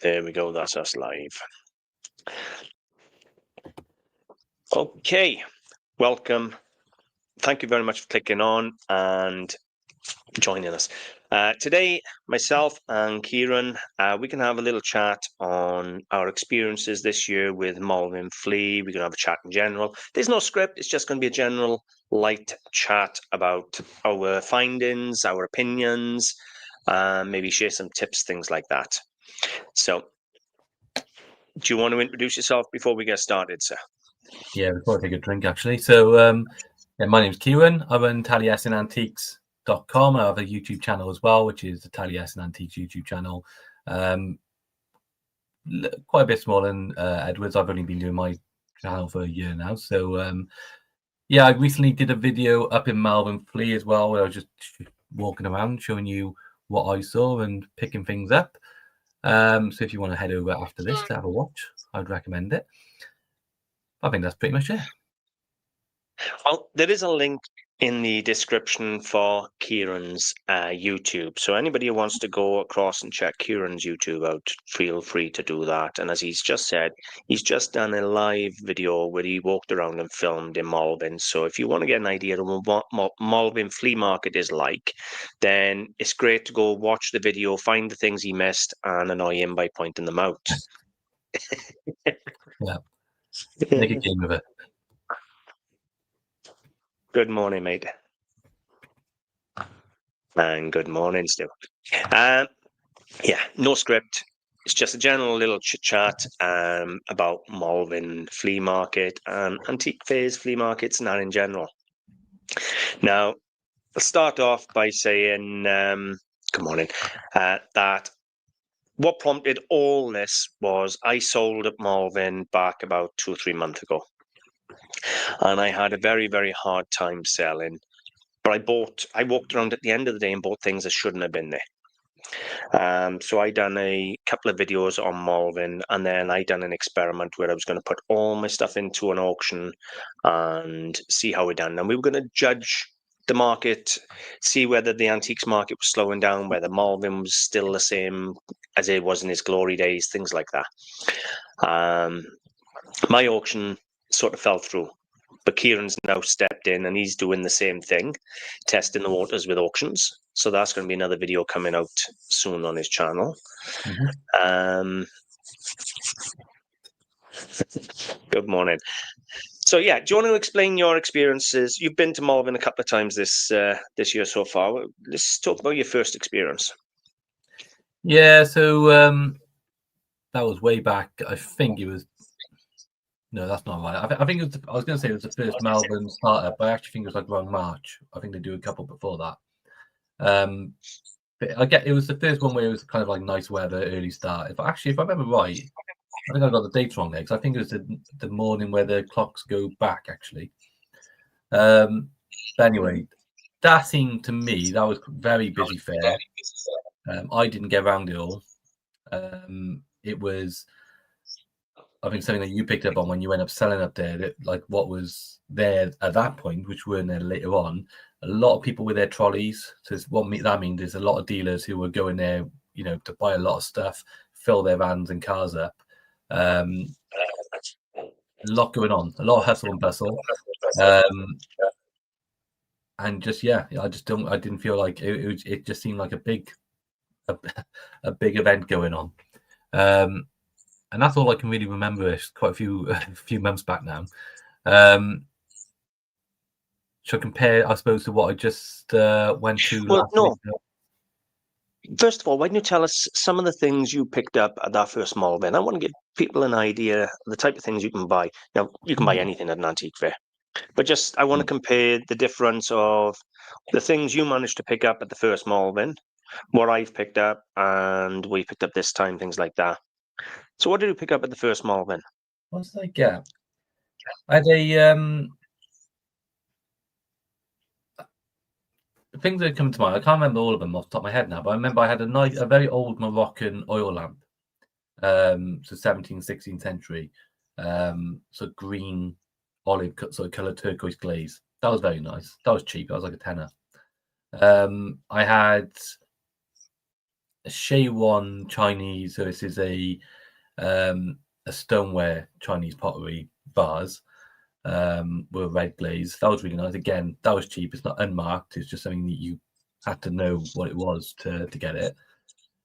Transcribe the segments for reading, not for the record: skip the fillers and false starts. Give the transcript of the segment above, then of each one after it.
There we go. That's us live. Okay. Welcome. Thank you very much for clicking on and joining us. Today, myself and Kieran, we can have a little chat on our experiences this year with Malvern Flea. We're going to have a chat in general. There's no script. It's just going to be a general light chat about our findings, our opinions, maybe share some tips, things like that. So, do you want to introduce yourself before we get started, sir? Yeah, before I take a drink, actually. So, my name's Kieran. I run taliesinantiques.com. I have a YouTube channel as well, which is the Taliesin Antiques YouTube channel. Quite a bit smaller than Edward's. I've only been doing my channel for a year now. So, yeah, I recently did a video up in Malvern Flea as well, where I was just walking around showing you what I saw and picking things up. So if you want to head over after this to have a watch, I'd recommend it. I think that's pretty much it. Well, there is a link in the description for Kieran's YouTube. So anybody who wants to go across and check Kieran's YouTube out, feel free to do that. And as he's just said, he's just done a live video where he walked around and filmed in Malvern. So if you want to get an idea of what Malvern Flea Market is like, then it's great to go watch the video, find the things he missed, and annoy him by pointing them out. Yeah. Make a game of it. Good morning, mate. And good morning, Stu. Yeah, no script. It's just a general little chit-chat about Malvern Flea Market and antique fairs, flea markets, and that in general. Now, I'll start off by saying, good morning, that what prompted all this was I sold at Malvern back about 2 or 3 months ago. And I had a very, very hard time selling. But I walked around at the end of the day and bought things that shouldn't have been there. So I done a couple of videos on Malvern, and then I done an experiment where I was going to put all my stuff into an auction and see how it done. And we were going to judge the market, see whether the antiques market was slowing down, whether Malvern was still the same as it was in its glory days, things like that. My auction sort of fell through. But Kieran's now stepped in and he's doing the same thing, testing the waters with auctions. So that's going to be another video coming out soon on his channel. Mm-hmm. Good morning. So yeah, do you want to explain your experiences? You've been to Malvern a couple of times this year so far. Let's talk about your first experience. Yeah, so that was way back. I think it was. No, that's not right. I think it was. I was going to say it was the first Malvern startup, but I actually think it was like around March. I think they do a couple before that. But I get it was the first one where it was kind of like nice weather, early start. If I remember right, I think I got the dates wrong there because I think it was the morning where the clocks go back actually. But anyway, that seemed to me that was very busy fair. I didn't get around it all. It was. I think something that you picked up on when you went up selling up there, that like what was there at that point, which weren't there later on, a lot of people with their trolleys. So what that means is a lot of dealers who were going there, to buy a lot of stuff, fill their vans and cars up. A lot going on, a lot of hustle and bustle. And just, I didn't feel like it just seemed like a big event going on. And that's all I can really remember. It's quite a few months back now. Should I compare, I suppose, to what I just went to last week? First of all, why don't you tell us some of the things you picked up at that first Malvern? I want to give people an idea of the type of things you can buy. Now, you can buy anything at an antique fair. But just, I want to compare the difference of the things you managed to pick up at the first Malvern, what I've picked up, and what you picked up this time, things like that. So what did you pick up at the first Malvern? What did I get? I had a things that come to mind. I can't remember all of them off the top of my head now, but I remember I had a very old Moroccan oil lamp. So 17th, 16th century. So green, olive, sort of colour turquoise glaze. That was very nice. That was cheap. That was like a tenner. I had Shaywan Chinese. So this is a stoneware Chinese pottery vase with a red glaze. That was really nice. Again, that was cheap. It's not unmarked. It's just something that you had to know what it was to get it.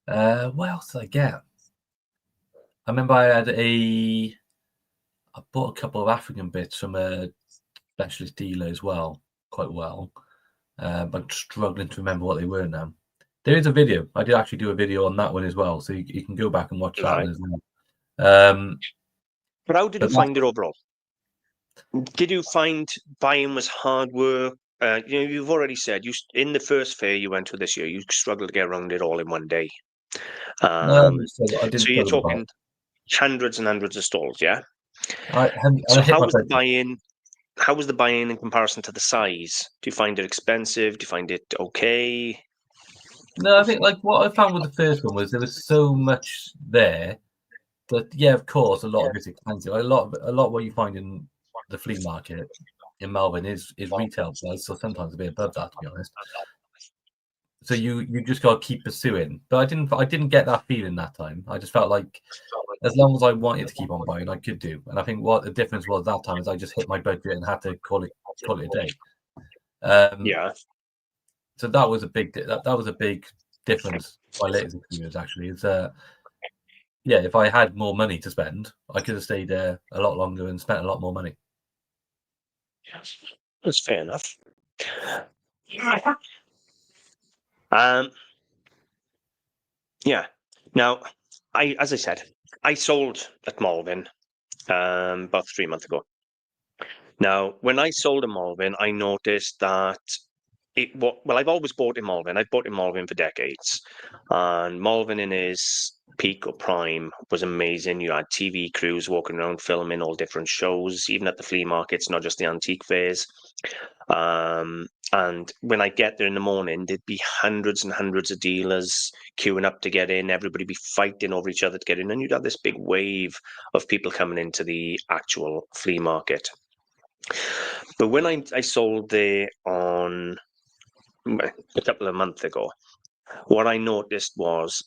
What else did I get? I remember I bought a couple of African bits from a specialist dealer as well, quite well. But I'm struggling to remember what they were now. There is a video. I did actually do a video on that one as well, so you can go back and watch that one as well. But how did you find it overall? Did you find buying was hard work? You've already said in the first fair you went to this year, you struggled to get around it all in one day. I didn't. So you're talking hundreds and hundreds of stalls, yeah. So how was the buy-in? How was the buy-in in comparison to the size? Do you find it expensive? Do you find it okay? No, I think like what I found with the first one was there was so much there that of course a lot of it's expensive. A lot of what you find in the flea market in Malvern is retail price, so sometimes a bit above that, to be honest. So you just got to keep pursuing. But I didn't get that feeling that time. I just felt like as long as I wanted to keep on buying, I could do. And I think what the difference was that time is I just hit my budget and had to call it a day. Yeah. So that was a big difference. My latest experience actually is if I had more money to spend, I could have stayed there a lot longer and spent a lot more money. Yes, that's fair enough. Yeah. Now, as I said, I sold at Malvern about 3 months ago. Now, when I sold at Malvern, I noticed that I've always bought in Malvern. I've bought in Malvern for decades, and Malvern in his peak or prime was amazing. You had TV crews walking around filming all different shows, even at the flea markets, not just the antique fairs. And when I get there in the morning, there'd be hundreds and hundreds of dealers queuing up to get in. Everybody be fighting over each other to get in, and you'd have this big wave of people coming into the actual flea market. But when I sold there on a couple of months ago, what I noticed was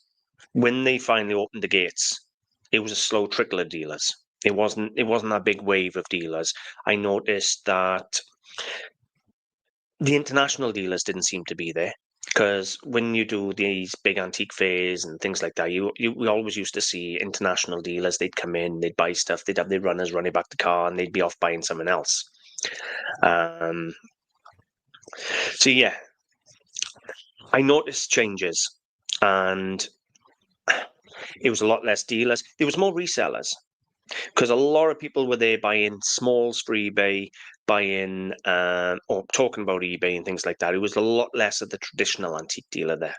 when they finally opened the gates, it was a slow trickle of dealers. It wasn't a big wave of dealers. I noticed that the international dealers didn't seem to be there, because when you do these big antique fairs and things like that, we always used to see international dealers. They'd come in, they'd buy stuff, they'd have their runners running back the car, and they'd be off buying something else. So yeah, I noticed changes, and it was a lot less dealers. There was more resellers, because a lot of people were there buying smalls for eBay, buying or talking about eBay and things like that. It was a lot less of the traditional antique dealer there.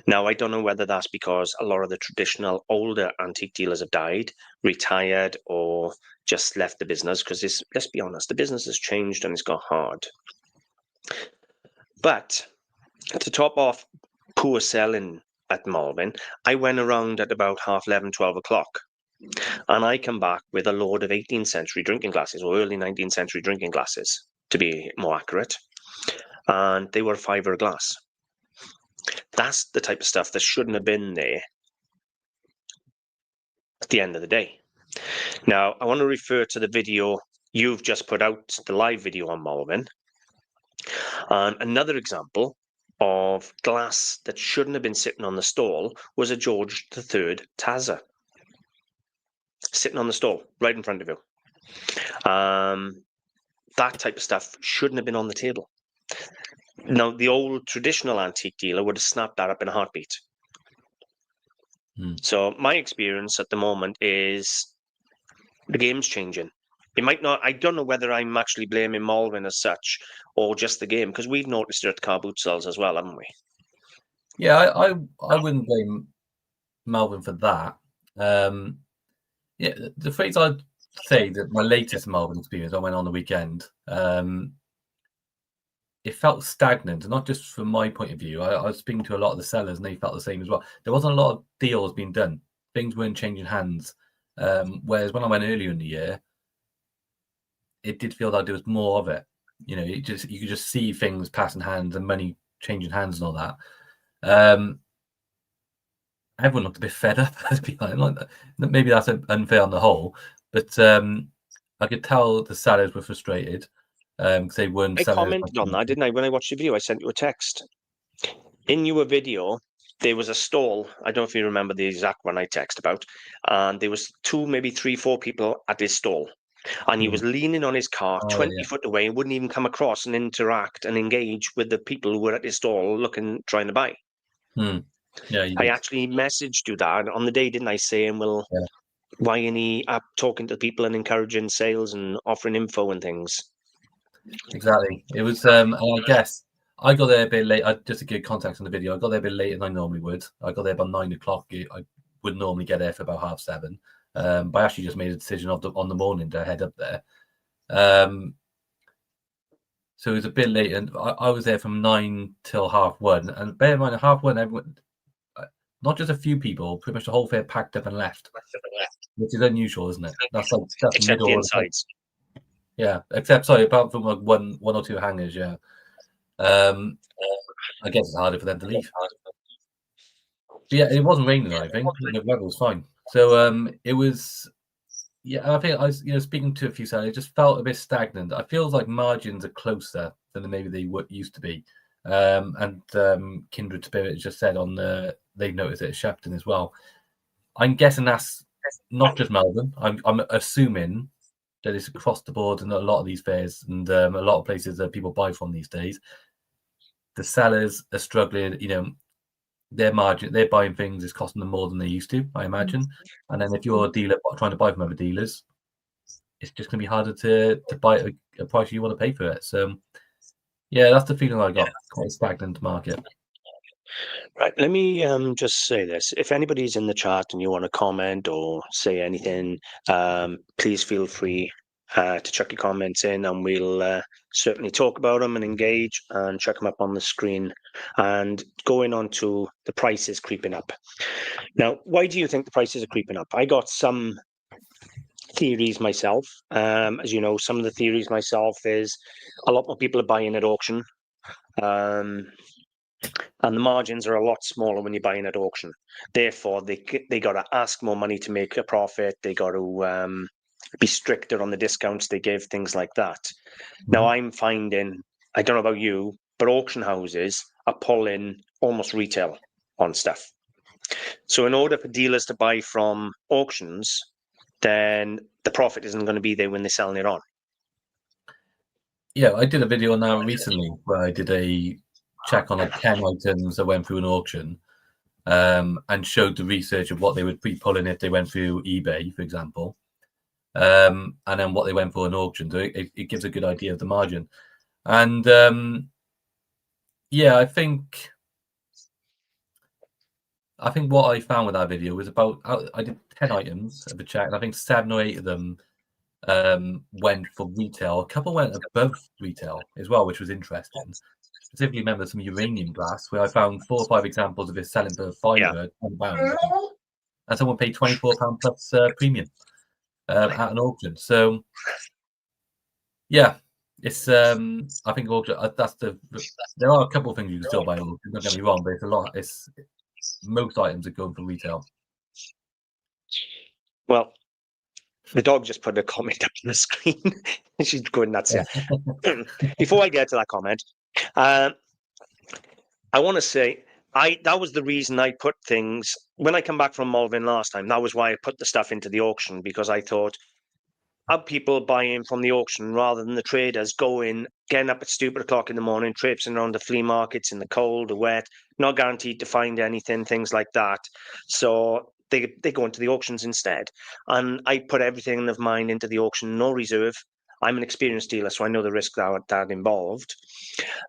Now, I don't know whether that's because a lot of the traditional older antique dealers have died, retired, or just left the business, because let's be honest, the business has changed and it's got hard. But to top off poor selling at Malvern, I went around at about 11:30, 12 o'clock. And I come back with a load of 18th century drinking glasses, or early 19th century drinking glasses, to be more accurate. And they were £5 a glass. That's the type of stuff that shouldn't have been there at the end of the day. Now, I want to refer to the video you've just put out, the live video on Malvern. And another example of glass that shouldn't have been sitting on the stall was a George III Taza, sitting on the stall right in front of you. That type of stuff shouldn't have been on the table. Now, the old traditional antique dealer would have snapped that up in a heartbeat. So my experience at the moment is the game's changing. It might not. I don't know whether I'm actually blaming Malvern as such or just the game, because we've noticed it at car boot sales as well, haven't we? Yeah, I wouldn't blame Malvern for that. Yeah, the phrase I'd say that my latest Malvern experience, I went on the weekend. It felt stagnant, and not just from my point of view. I was speaking to a lot of the sellers, and they felt the same as well. There wasn't a lot of deals being done. Things weren't changing hands. Whereas when I went earlier in the year, it did feel like there was more of it. You know, you could just see things passing hands and money changing hands and all that. everyone looked a bit fed up. Maybe that's unfair on the whole, but I could tell the sellers were frustrated because they weren't I selling. commented on that, didn't I? When I watched the video, I sent you a text. In your video, there was a stall. I don't know if you remember the exact one I text about. And there was 2, maybe 3, 4 people at his stall. And he was leaning on his car 20 foot away and wouldn't even come across and interact and engage with the people who were at his stall trying to buy. Yeah, I actually messaged you that on the day, didn't I, saying, well, why ain't he up talking to people and encouraging sales and offering info and things? exactly. It was, and I guess I got there a bit late. Just to give context on the video, I got there a bit later than I normally would. I got there about 9 o'clock. I would normally get there for about 7:30. But I actually just made a decision on the morning to head up there. So it was a bit late, and I was there from 9 till 1:30. And bear in mind, at 1:30, everyone, not just a few people, pretty much the whole fair packed up and left, which is unusual, isn't it? That's Except the middle. insides. Yeah, apart from like one or two hangers. Yeah, I guess it's harder for them to leave. But yeah, it wasn't raining or anything. The weather was fine. So it was. Yeah, I think I was, speaking to a few sellers, it just felt a bit stagnant. I feel like margins are closer than maybe they used to be. And Kindred Spirit just said they've noticed it at Shepton as well. I'm guessing that's not just Malvern. I'm assuming that it's across the board in a lot of these fairs and a lot of places that people buy from these days. The sellers are struggling, their margin, they're buying things is costing them more than they used to, I imagine. And then if you're a dealer trying to buy from other dealers, it's just going to be harder to buy at a price you want to pay for it. So, yeah, that's the feeling I got. Quite a stagnant market. Right. Let me just say this. If anybody's in the chat and you want to comment or say anything, please feel free to chuck your comments in, and we'll certainly talk about them and engage and check them up on the screen. And going on to the prices creeping up. Now, why do you think the prices are creeping up? I got some theories myself. As you know, some of the theories myself is a lot more people are buying at auction. And the margins are a lot smaller when you're buying at auction. Therefore, they got to ask more money to make a profit. They got to be stricter on the discounts they give, things like that. Now, I'm finding, I don't know about you, but auction houses are pulling almost retail on stuff. So in order for dealers to buy from auctions, then the profit isn't going to be there when they're selling it on. Yeah, I did a video on that recently where I did a check on like 10 items that went through an auction and showed the research of what they would be pulling if they went through eBay, for example, and then what they went for an auction. So it gives a good idea of the margin. And yeah, I think what I found with that video was about, I did 10 items of a check, and I think 7 or 8 of them went for retail. A couple went above retail as well, which was interesting. Specifically remember some uranium glass where I found 4 or 5 examples of it selling for £5, £10, and someone paid £24 plus premium at an auction. So yeah, it's I think auction, there are a couple of things you can still buy at auction, don't get me wrong, but it's a lot. It's most items are going for retail. Well, the dog just put a comment up on the screen. She's going nuts here. Before I get to that comment, I want to say that was the reason I put things when I come back from Malvern last time. That was why I put the stuff into the auction, because I thought, are people buying from the auction rather than the traders getting up at stupid o'clock in the morning, traipsing around the flea markets in the cold, the wet, not guaranteed to find anything, things like that. So they go into the auctions instead. And I put everything of mine into the auction, no reserve. I'm an experienced dealer, so I know the risk that involved.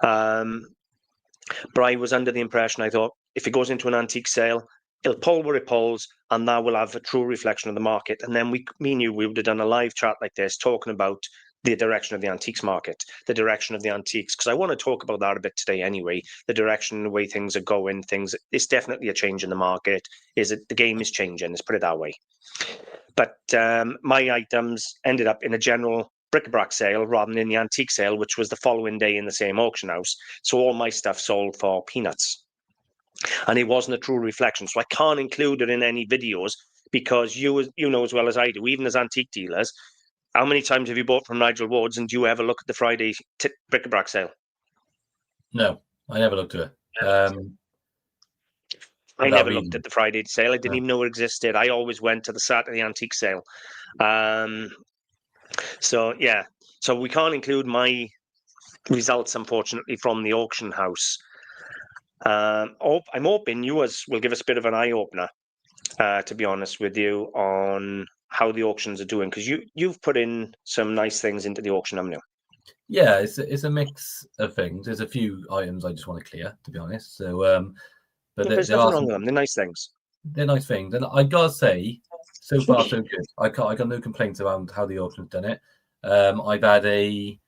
But I was under the impression, I thought, if it goes into an antique sale, it'll pull where it pulls, and that will have a true reflection of the market. And then me and you, we would have done a live chat like this, talking about the direction of the antiques market, the direction of the antiques, because I want to talk about that a bit today anyway, the direction, the way things are going, it's definitely a change in the market. The game is changing, let's put it that way. But my items ended up in a general bric-a-brac sale rather than in the antique sale, which was the following day in the same auction house. So all my stuff sold for peanuts. and it wasn't a true reflection. So I can't include it in any videos because you know as well as I do, even as antique dealers, how many times have you bought from Nigel Ward's, and do you ever look at the Friday bric-a-brac sale? No, I never looked at it. I never looked at the Friday sale. I didn't even know it existed. I always went to the Saturday antique sale. So yeah, so we can't include my results, unfortunately, from the auction house. I'm hoping yours will give us a bit of an eye opener, to be honest with you, on how the auctions are doing, because you've put in some nice things into the auction, haven't you? Yeah, it's a mix of things. There's a few items I just want to clear, to be honest. So, but There's nothing wrong with them. They're nice things. They're nice things, and I gotta say, so far so good. I got no complaints around how the auction's done it. I've had they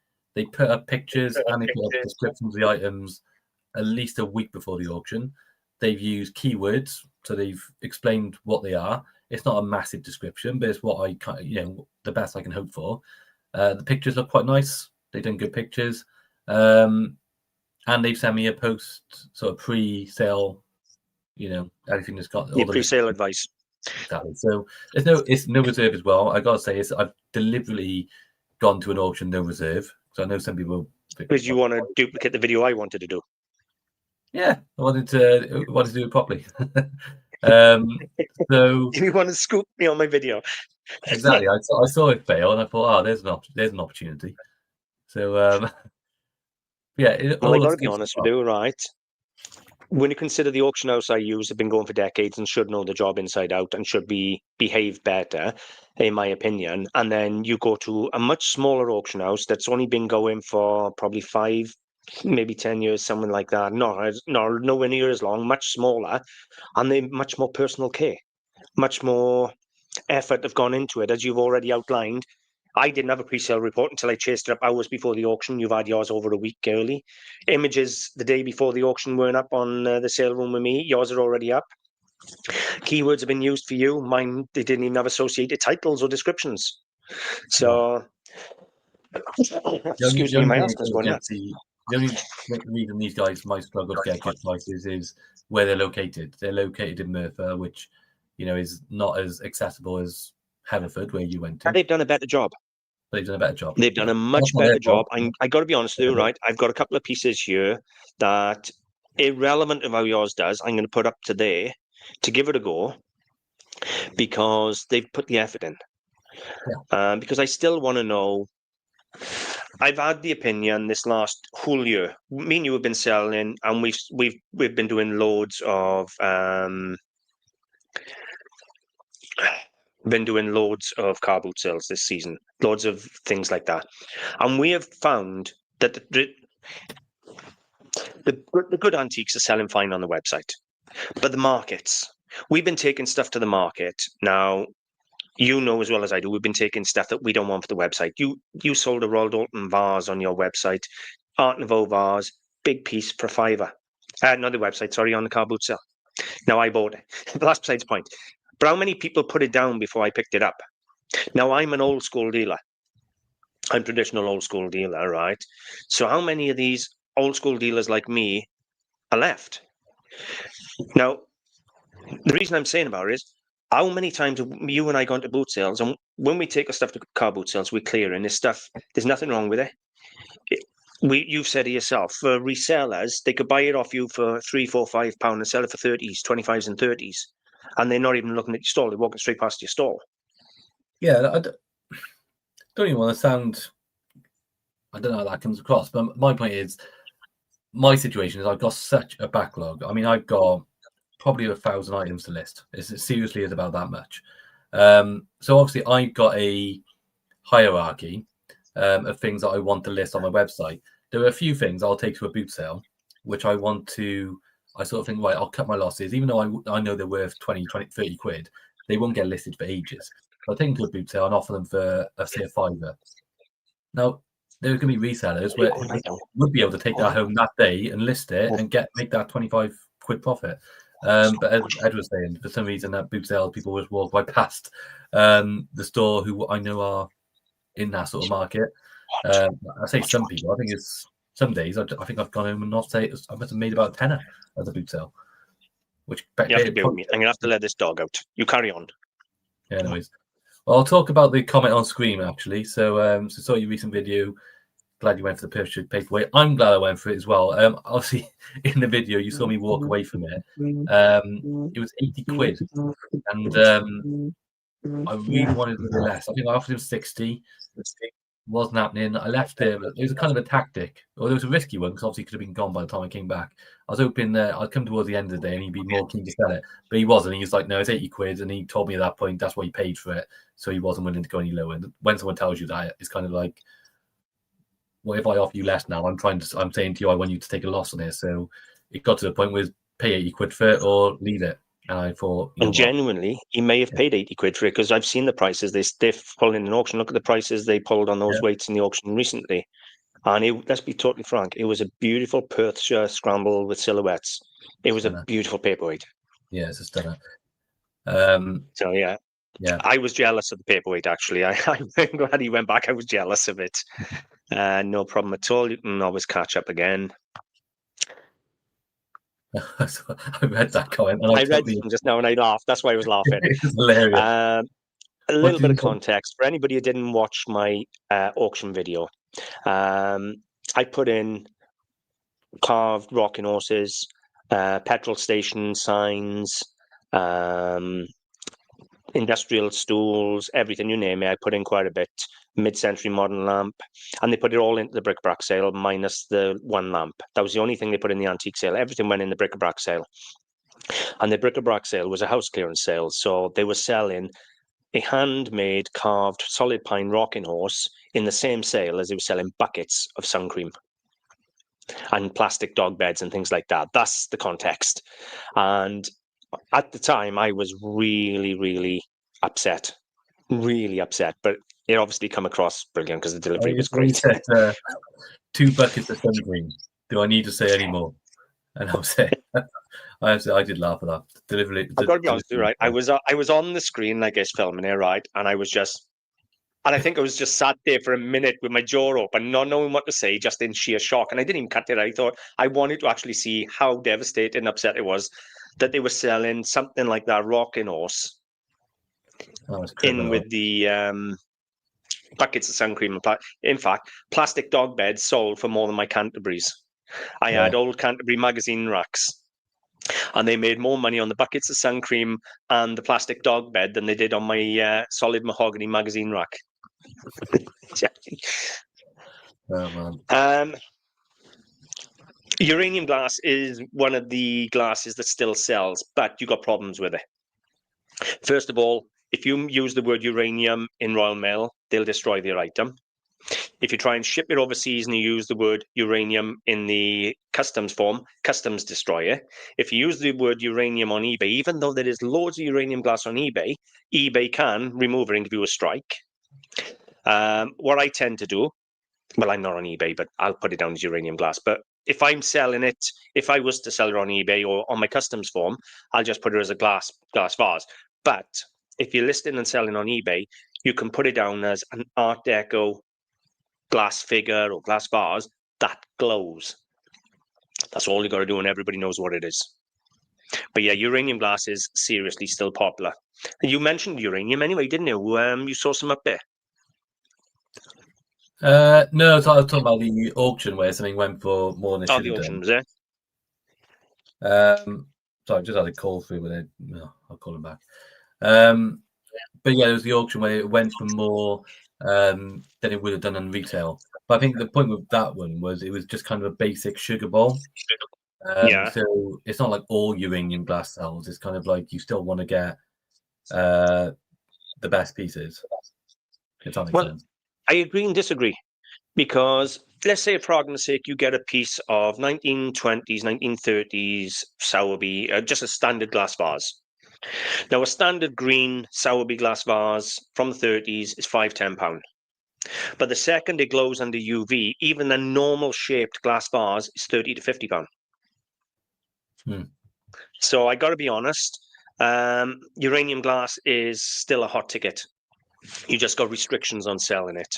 put up pictures and they put up descriptions of the items at least a week before the auction. They've used keywords, so they've explained what they are. It's not a massive description, but it's what I the best I can hope for. The pictures look quite nice. They've done good pictures, and they've sent me a post sort of pre-sale. Everything that's got all the pre-sale advice. Exactly. So it's no reserve as well. I gotta say, I've deliberately gone to an auction no reserve. So I know some people because you want to duplicate the video I wanted to do. Yeah, I wanted to do it properly. So you want to scoop me on my video? Exactly. I saw it fail, and I thought, there's an opportunity. So yeah. Well, I got to be honest with you, right? When you consider the auction house I use have been going for decades and should know the job inside out and should behave better, in my opinion, and then you go to a much smaller auction house that's only been going for probably 5, maybe 10 years, something like that. Nowhere near as long, much smaller, and they much more personal care, much more effort have gone into it, as you've already outlined. I didn't have a pre-sale report until I chased it up hours before the auction. You've had yours over a week early. Images the day before the auction weren't up on the sale room with me. Yours are already up. Keywords have been used for you. Mine, they didn't even have associated titles or descriptions. So, excuse me, my asthma's going nuts. The only reason these guys might struggle to get good prices is where they're located. They're located in Merthyr, which is not as accessible as Hereford, where you went to. And they've done a better job. They've done a better job. They've done a much better job. I got to be honest with you, right? I've got a couple of pieces here that, irrelevant of how yours does, I'm going to put up to there to give it a go because they've put the effort in. Yeah. Because I still want to know. I've had the opinion this last whole year. Me and you have been selling, and we've been doing loads of car boot sales this season, loads of things like that, and we have found that the good antiques are selling fine on the website, but the markets, we've been taking stuff to the market now. You know as well as I do, we've been taking stuff that we don't want for the website. You sold a Royal Dalton vase on your website, Art Nouveau vase, big piece for £5. Not the website, sorry, on the car boot sale. Now I bought it, but that's besides the point. But how many people put it down before I picked it up? Now I'm an old school dealer. I'm traditional old school dealer, right? So how many of these old school dealers like me are left? Now, the reason I'm saying about it is, how many times have you and I gone to boot sales, and when we take our stuff to car boot sales, we're clearing this stuff. There's nothing wrong with it. You've said it yourself. For resellers, they could buy it off you for £3, £4, £5 and sell it for 30s, 25s, and 30s, and they're not even looking at your stall. They're walking straight past your stall. Yeah, I don't even want to sound. I don't know how that comes across, but my point is, my situation is I've got such a backlog. I mean, I've got probably 1,000 items to list. It seriously is about that much. So obviously I've got a hierarchy of things that I want to list on my website. There are a few things I'll take to a boot sale, which I sort of think, right, I'll cut my losses. Even though I know they're worth 20, 30 quid, they won't get listed for ages. So I take them to a boot sale and offer them for, say, a £5. Now, there are going to be resellers where would be able to take that home that day and list it and make that 25 quid profit. But as Ed was saying, for some reason at boot sales, people just walk right past the store who I know are in that sort of market. I say some people. I think it's some days. I think I've gone home and I must have made about a tenner at the boot sale. Which You have to be with me. I'm gonna have to let this dog out. You carry on. Yeah, anyways, well, I'll talk about the comment on Scream actually. So, saw your recent video. Glad you went for the purchase paperweight. I'm glad I went for it as well. Obviously, in the video, you saw me walk away from it. It was 80 quid, and I really wanted to do less. I think I offered him 60. Wasn't happening. I left it. It was a kind of a tactic, or it was a risky one because obviously it could have been gone by the time I came back. I was hoping that I'd come towards the end of the day and he'd be more keen to sell it, but he wasn't. He was like, "No, it's 80 quid," and he told me at that point that's what he paid for it, so he wasn't willing to go any lower. And when someone tells you that, it's kind of like, well, if I offer you less now, I'm saying to you, I want you to take a loss on it. So it got to the point where pay 80 quid for it or leave it. And I thought, and genuinely, he may have paid 80 quid for it because I've seen the prices they're pulling in an auction. Look at the prices they pulled on those weights in the auction recently. And let's be totally frank, it was a beautiful Perthshire scramble with silhouettes. It was a beautiful paperweight. Yeah, it's a stunner. So yeah, I was jealous of the paperweight. Actually, I'm glad he went back. I was jealous of it. No problem at all. You can always catch up again. I read that comment. And I read it just now and I laughed. That's why I was laughing. It's hilarious. A little bit of context for anybody who didn't watch my auction video. I put in carved rocking horses, petrol station signs, industrial stools, everything, you name it. I put in quite a bit. Mid-century modern lamp, and they put it all into the bric-a-brac sale minus the one lamp. That was the only thing they put in the antique sale. Everything went in the bric-a-brac sale, and the bric-a-brac sale was a house clearance sale, so they were selling a handmade carved solid pine rocking horse in the same sale as they were selling buckets of sun cream and plastic dog beds and things like that. That's the context. And at the time, I was really, really upset. Really upset. But it obviously come across brilliant because the delivery was great. Said, 2 buckets of sun cream. Do I need to say any more? And I'll say, I did laugh at that. I've got to be honest with you, right? I was on the screen, I guess, filming it, right? And I think I was just sat there for a minute with my jaw open, not knowing what to say, just in sheer shock. And I didn't even cut it. I thought I wanted to actually see how devastated and upset it was that they were selling something like that rocking horse in with the buckets of sun cream. In fact, plastic dog beds sold for more than my Canterbury's. I had old Canterbury magazine racks, and they made more money on the buckets of sun cream and the plastic dog bed than they did on my solid mahogany magazine rack. Oh, man. Uranium glass is one of the glasses that still sells, but you got problems with it. First of all, if you use the word uranium in Royal Mail, they'll destroy their item. If you try and ship it overseas and you use the word uranium in the customs form, customs destroy it. If you use the word uranium on eBay, even though there is loads of uranium glass on eBay, eBay can remove it and give you a strike. What I tend to do, well, I'm not on eBay, but I'll put it down as uranium glass. But if I'm selling it, if I was to sell it on eBay or on my customs form, I'll just put it as a glass vase. But if you're listing and selling on eBay, you can put it down as an Art Deco glass figure or glass vase that glows. That's all you got to do, and everybody knows what it is. But yeah, uranium glass is seriously still popular. You mentioned uranium anyway, didn't you? You saw some up there. No, I was talking about the auction where something went for more than it should have done. Was there? Sorry, I just had a call through with it. No, I'll call him back. But yeah, it was the auction where it went for more than it would have done on retail. But I think the point with that one was it was just kind of a basic sugar bowl. So it's not like all uranium glass sells. It's kind of like you still want to get the best pieces. If that makes sense. I agree and disagree, because let's say, for argument's sake, you get a piece of 1920s, 1930s Sowerby, just a standard glass vase. Now, a standard green Sowerby glass vase from the 30s is £5–10. But the second it glows under UV, even a normal shaped glass vase is £30 to £50. So I got to be honest, uranium glass is still a hot ticket. You just got restrictions on selling it.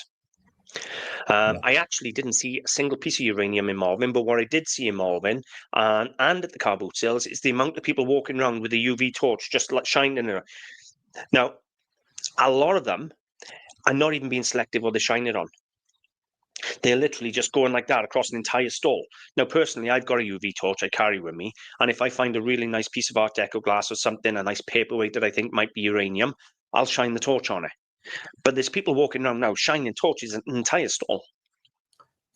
I actually didn't see a single piece of uranium in Malvern, but what I did see in Malvern and at the car boot sales is the amount of people walking around with a UV torch just like shining it. Now, a lot of them are not even being selective what they shine it on. They're literally just going like that across an entire stall. Now, personally, I've got a UV torch I carry with me, and if I find a really nice piece of Art Deco glass or something, a nice paperweight that I think might be uranium, I'll shine the torch on it. But there's people walking around now shining torches an entire stall.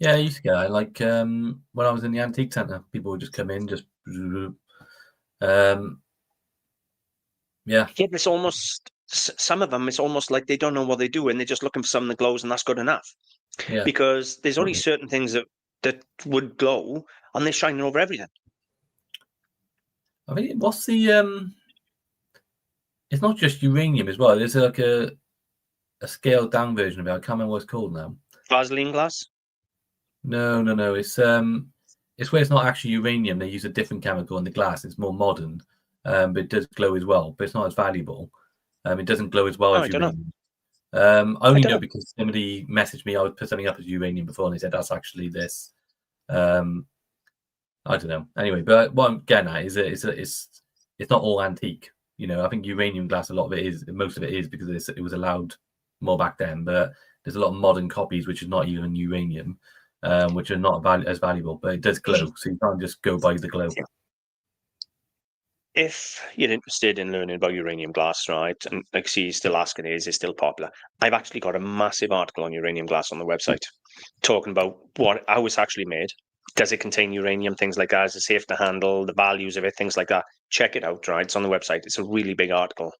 Yeah, I used to get that. Like when I was in the antique centre, people would just come in, just yeah. Yeah, it's almost, some of them, it's almost like they don't know what they do and they're just looking for something that glows and that's good enough. Yeah. Because there's only certain things that would glow and they're shining over everything. I mean, what's the it's not just uranium as well. There's like a scaled down version of it. I can't remember what it's called now. Vaseline glass? No. It's where it's not actually uranium. They use a different chemical in the glass. It's more modern, but it does glow as well. But it's not as valuable. It doesn't glow as well as uranium. I only know because somebody messaged me. I would put something up as uranium before, and they said that's actually this. I don't know. Anyway, but what I'm getting at is it's not all antique. You know, I think uranium glass, a lot of it is, most of it is because it was allowed more back then. But there's a lot of modern copies which is not even uranium, which are not as valuable, but it does glow, so you can't just go by the glow. If you're interested in learning about uranium glass, right, and like see, you're still asking, is it still popular? I've actually got a massive article on uranium glass on the website, talking about how it's actually made. Does it contain uranium? Things like that. Is it safe to handle? The values of it, things like that. Check it out, right? It's on the website. It's a really big article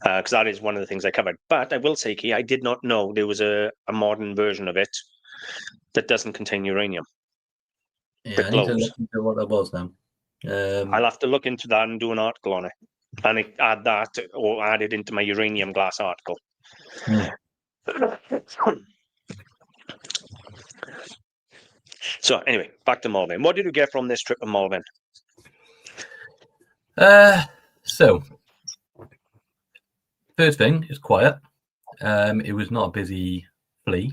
because that is one of the things I covered. But I will say, Key, I did not know there was a modern version of it that doesn't contain uranium. Yeah, I need to look into what that was now. I'll have to look into that and do an article on it, and add that or add it into my uranium glass article. So anyway, back to Malvern. What did you get from this trip to Malvern? So first thing is quiet. It was not a busy flea.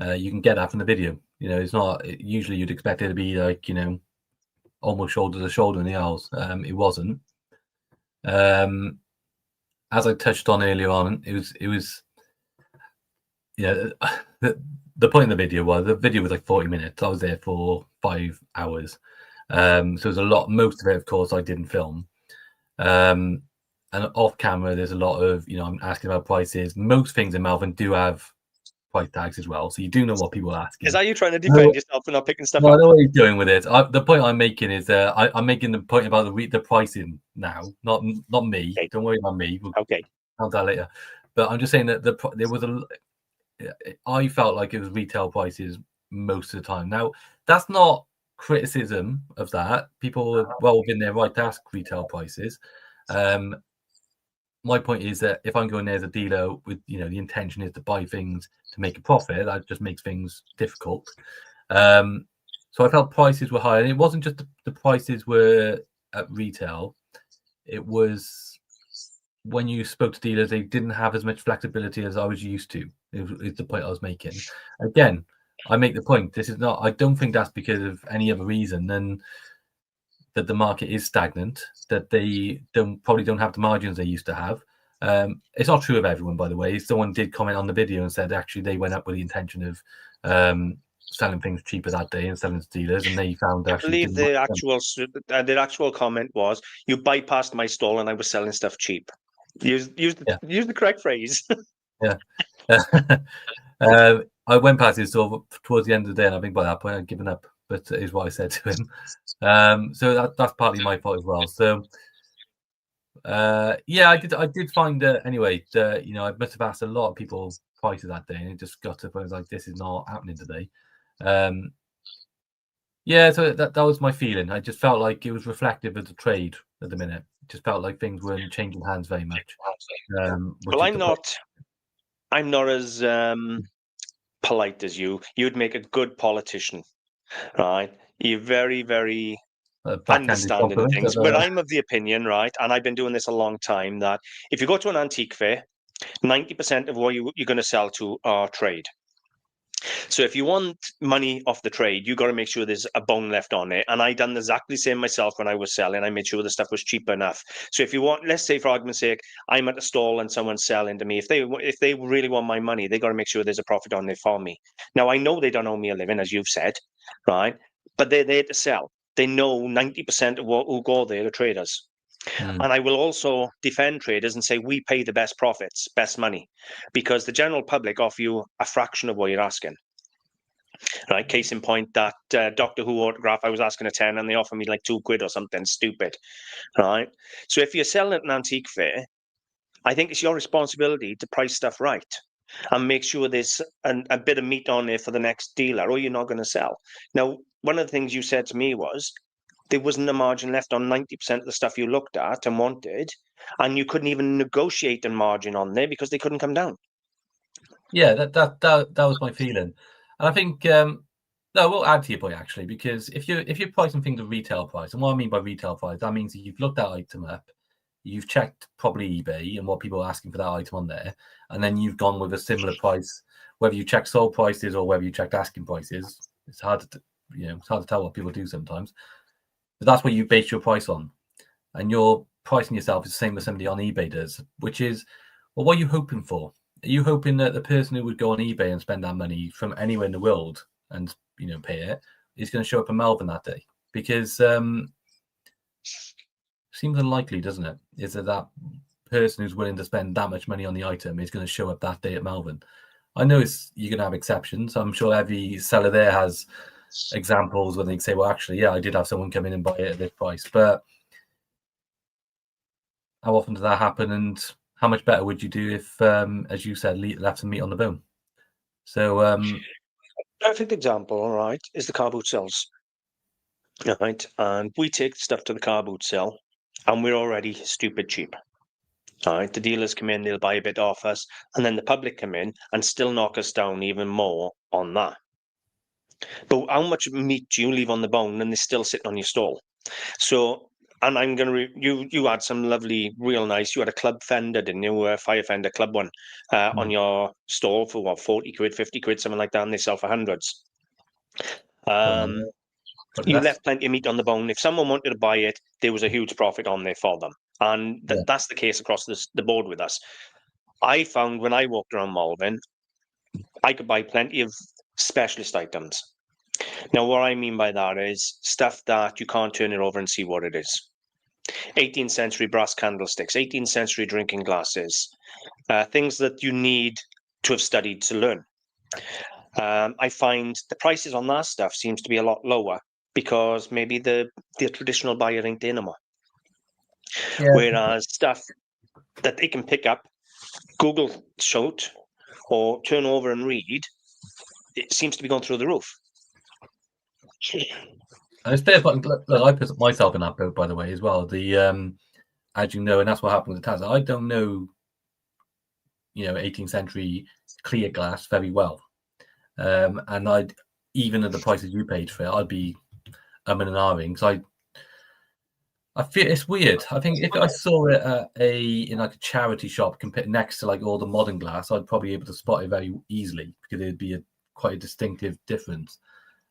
You can get that from the video. You know, it's not usually you'd expect it to be like, you know, almost shoulder to shoulder in the aisles. It wasn't. As I touched on earlier on, it was yeah, the point of the video was like 40 minutes. I was there for 5 hours. So there's a lot, most of it, of course, I didn't film. And off camera, there's a lot of, you know, I'm asking about prices. Most things in Malvern do have price tags as well. So you do know what people are asking. Is that you trying to defend yourself for not picking stuff up? I know what you're doing with it. The point I'm making is I'm making the point about the pricing now, not me. Okay. Don't worry about me. Okay. I'll tell later. But I'm just saying that there was I felt like it was retail prices most of the time. Now, that's not criticism of that. People are well within their right to ask retail prices. My point is that if I'm going there as a dealer with, you know, the intention is to buy things to make a profit, that just makes things difficult. So I felt prices were high, and it wasn't just the prices were at retail. It was when you spoke to dealers, they didn't have as much flexibility as I was used to. Is the point I was making. Again, I make the point. This is not. I don't think that's because of any other reason than that the market is stagnant, that they probably don't have the margins they used to have. It's not true of everyone, by the way. Someone did comment on the video and said actually they went up with the intention of selling things cheaper that day and selling to dealers, and they found I believe the actual comment was, "You bypassed my stall and I was selling stuff cheap." Use the correct phrase. Yeah. I went past his store towards the end of the day, and I think by that point I'd given up. But is what I said to him. So that's partly my fault as well. So yeah, I did find anyway. You know, I must have asked a lot of people prices that day, and it just got to the point I was like, this is not happening today. Yeah, so that was my feeling. I just felt like it was reflective of the trade at the minute. It just felt like things weren't changing hands very much. Well, I'm not as polite as you. You'd make a good politician, right? You're very, very understanding things. But I'm of the opinion, right, and I've been doing this a long time, that if you go to an antique fair, 90% of what you're going to sell to are trade. So if you want money off the trade, you got to make sure there's a bone left on it. And I done exactly the same myself when I was selling. I made sure the stuff was cheap enough. So if you want, let's say for argument's sake, I'm at a stall and someone's selling to me. If they really want my money, they got to make sure there's a profit on there for me. Now I know they don't owe me a living, as you've said, right? But they're there to sell. They know 90% of what who go there are traders. And I will also defend traders and say we pay the best profits, best money, because the general public offer you a fraction of what you're asking. Right, case in point, that Doctor Who autograph, I was asking a 10 and they offered me like £2 or something stupid. Right, so if you're selling at an antique fair, I think it's your responsibility to price stuff right and make sure there's a bit of meat on there for the next dealer, or you're not going to sell. Now, one of the things you said to me was there wasn't a margin left on 90% of the stuff you looked at and wanted, and you couldn't even negotiate a margin on there because they couldn't come down. Yeah, that was my feeling, and I think no, we'll add to your point actually, because if you're pricing things at retail price, and what I mean by retail price, that means that you've looked that item up, you've checked probably eBay and what people are asking for that item on there, and then you've gone with a similar price, whether you check sold prices or whether you checked asking prices. It's hard to it's hard to tell what people do sometimes, but that's what you base your price on, and you're pricing yourself is the same as somebody on eBay does, which is, well, what are you hoping for? Are you hoping that the person who would go on eBay and spend that money from anywhere in the world and pay it is going to show up in Malvern that day? Because seems unlikely, doesn't it? Is that person who's willing to spend that much money on the item is going to show up that day at Malvern? I know you're going to have exceptions. I'm sure every seller there has examples where they say, well, actually, yeah, I did have someone come in and buy it at this price. But how often does that happen? And how much better would you do if, as you said, left some meat on the bone? So, perfect example, all right, is the car boot sales. All right, and we take stuff to the car boot sale, and we're already stupid cheap. All right, the dealers come in, they'll buy a bit off us, and then the public come in and still knock us down even more on that. But how much meat do you leave on the bone and they're still sitting on your stall? So, and I'm going to, you had some lovely, real nice, you had a club fender, didn't you? A fire fender club one on your stall for what, 40 quid, 50 quid, something like that, and they sell for hundreds. You left plenty of meat on the bone. If someone wanted to buy it, there was a huge profit on there for them. And that's the case across the board with us. I found when I walked around Malvern, I could buy plenty of specialist items. Now, what I mean by that is stuff that you can't turn it over and see what it is. 18th century brass candlesticks, 18th century drinking glasses, things that you need to have studied to learn. I find the prices on that stuff seems to be a lot lower because maybe the traditional buyer ain't there no more. Yeah. Whereas stuff that they can pick up, Google shout, or turn over and read, it seems to be going through the roof. And it's fair, but look, I put myself in that boat, by the way, as well. The as you know, and that's what happened with the Taz. I don't know, 18th century clear glass very well, and I'd even at the prices you paid for it, I'd be and ahhing. So I feel it's weird. I think if I saw it at in like a charity shop compared next to like all the modern glass, I'd probably be able to spot it very easily because it'd be quite a distinctive difference.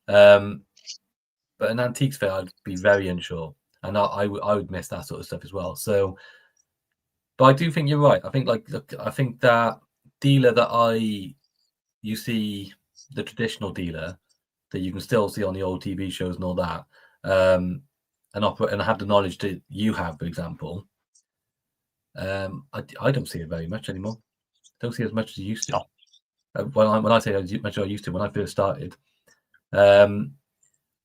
But an antiques fair, I'd be very unsure, and I would miss that sort of stuff as well. So, but I do think you're right. I think I think that dealer that you see the traditional dealer that you can still see on the old TV shows and all that, and have the knowledge that you have, for example. I don't see it very much anymore. Don't see as much as you used to. When I say as much as I used to when I first started.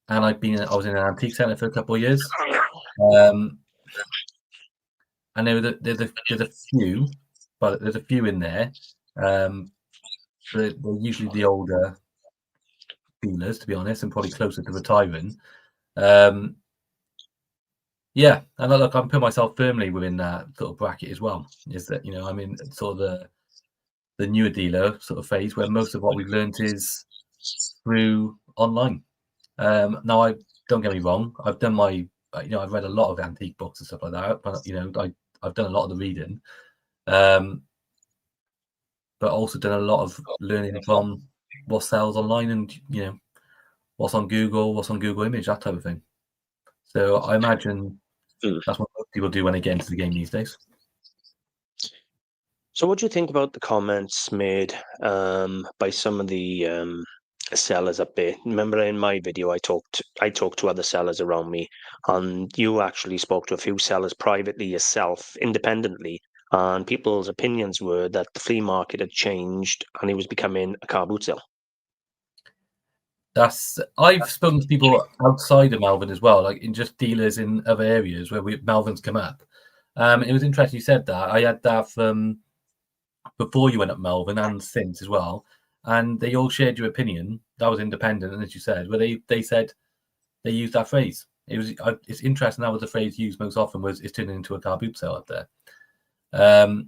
And I was in an antique centre for a couple of years. And there's a few, but there's a few in there. They're usually the older dealers, to be honest, and probably closer to retiring. Yeah, and look, I'm putting myself firmly within that sort of bracket as well. Is that I'm in sort of the newer dealer sort of phase where most of what we've learned is through online. Now, don't get me wrong. I've done I've read a lot of antique books and stuff like that. But I've done a lot of the reading, but also done a lot of learning from what sells online, and what's on Google Image, that type of thing. So I imagine that's what most people do when they get into the game these days. So what do you think about the comments made by some of the sellers up there? Remember in my video, I talked to other sellers around me, and you actually spoke to a few sellers privately yourself, independently, and people's opinions were that the flea market had changed and it was becoming a car boot sale. I've spoken to people outside of Malvern as well, like in just dealers in other areas where Malvern's come up. It was interesting you said that. I had that from before you went up Malvern and since as well, and they all shared your opinion. That was independent, and as you said, where they said they used that phrase. It's interesting. That was the phrase used most often, was it's turning into a car boot sale up there. And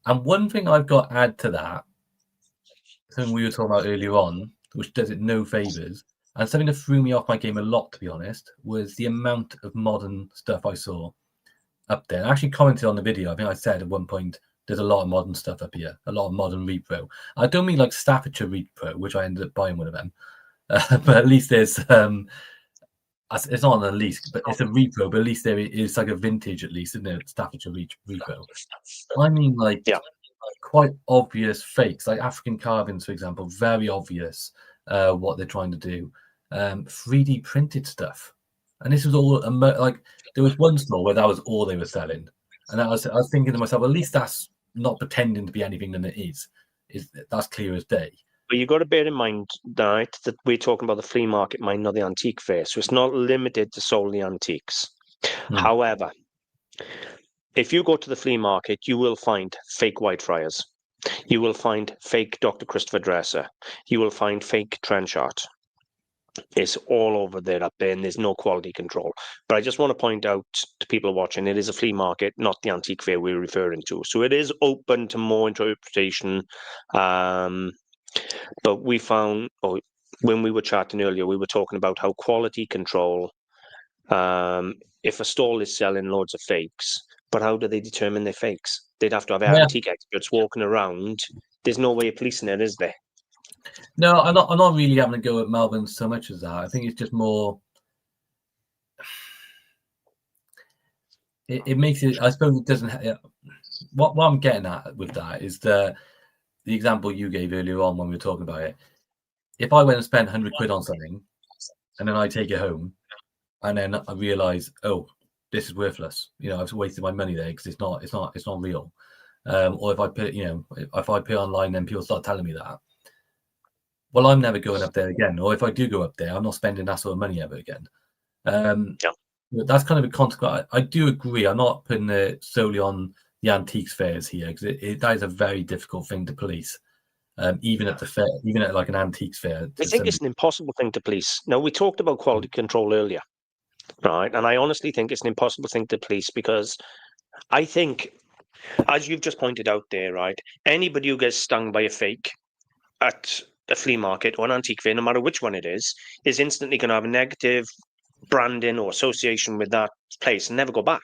one thing I've got to add to that, something we were talking about earlier on, which does it no favors, and something that threw me off my game a lot, to be honest, was the amount of modern stuff I saw up there. I actually commented on the video. I think I said at one point, there's a lot of modern stuff up here, a lot of modern repro. I don't mean like Staffordshire repro, which I ended up buying one of them, but at least there's it's not at least, but it's a repro. But at least there is like a vintage, at least, isn't it? Staffordshire repro. I mean, like quite obvious fakes, like African carvings, for example, very obvious what they're trying to do. 3D printed stuff, and this was all like there was one store where that was all they were selling, and I was thinking to myself, at least that's not pretending to be anything than it is. That's clear as day. But you've got to bear in mind, right, that we're talking about the flea market, mind, not the antique fair. So it's not limited to solely antiques. However, if you go to the flea market, you will find fake Whitefriars. You will find fake Dr. Christopher Dresser. You will find fake Trenchard. It's all over there up there, and there's no quality control. But I just want to point out to people watching, it is a flea market, not the antique fair we're referring to. So it is open to more interpretation. But we found, when we were chatting earlier, we were talking about how quality control, if a stall is selling loads of fakes, but how do they determine they're fakes? They'd have to have antique experts walking around. There's no way of policing it, is there? No, I'm not really having to go at Malvern so much as that. I think it's just more. It makes it. I suppose it doesn't. What I'm getting at with that is the example you gave earlier on when we were talking about it. If I went and spent 100 quid on something, and then I take it home, and then I realise, oh, this is worthless. I've wasted my money there because it's not real. Or if I put online, then people start telling me that. Well, I'm never going up there again. Or if I do go up there, I'm not spending that sort of money ever again. That's kind of a consequence. I do agree. I'm not putting it solely on the antiques fairs here, because that is a very difficult thing to police. Even at the fair, even at like an antiques fair. I think it's an impossible thing to police. Now, we talked about quality control earlier, right? And I honestly think it's an impossible thing to police, because I think, as you've just pointed out there, right, anybody who gets stung by a fake at a flea market or an antique fair, no matter which one it is instantly going to have a negative branding or association with that place and never go back.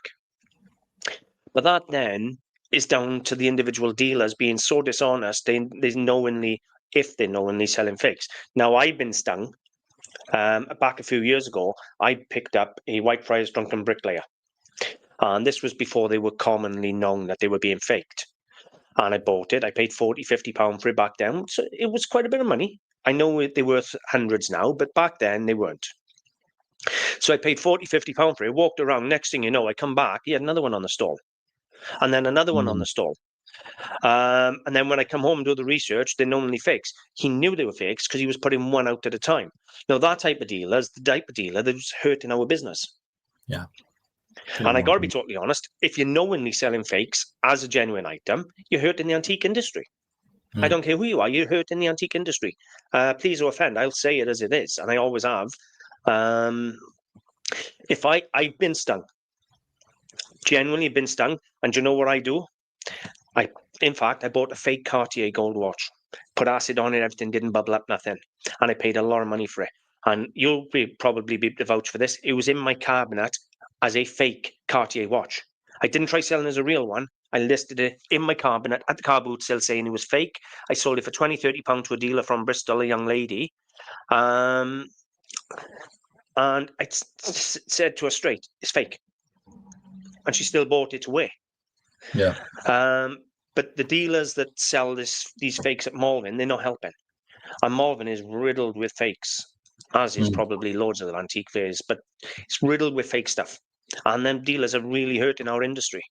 But that then is down to the individual dealers being so dishonest, they're knowingly selling fakes. Now, I've been stung. Back a few years ago, I picked up a Whitefriars Drunken Bricklayer. And this was before they were commonly known that they were being faked. And I bought it. I paid £40-50 for it back then. So it was quite a bit of money. I know they're worth hundreds now, but back then they weren't. So I paid £40-50 for it, walked around. Next thing you know, I come back, he had another one on the stall. And then another one on the stall. And then when I come home and do the research, they're normally fakes. He knew they were fakes because he was putting one out at a time. Now, that type of dealer is the type of dealer that's hurting our business. Yeah. And I got to be totally honest, if you're knowingly selling fakes as a genuine item, you're hurting the antique industry. I don't care who you are, you're hurting the antique industry. Please or offend, I'll say it as it is, and I always have. If I've been stung, genuinely been stung, and you know what I do? In fact, I bought a fake Cartier gold watch, put acid on it, everything, didn't bubble up, nothing. And I paid a lot of money for it. And you'll probably be the vouch for this. It was in my cabinet as a fake Cartier watch. I didn't try selling as a real one. I listed it in my cabinet at the car boot sale saying it was fake. I sold it for 20, 30 pounds to a dealer from Bristol, a young lady. And I said to her straight, it's fake. And she still bought it away. Yeah. But the dealers that sell these fakes at Malvern, they're not helping. And Malvern is riddled with fakes, as is probably loads of the antique fairs, but it's riddled with fake stuff. And them dealers are really hurting our industry.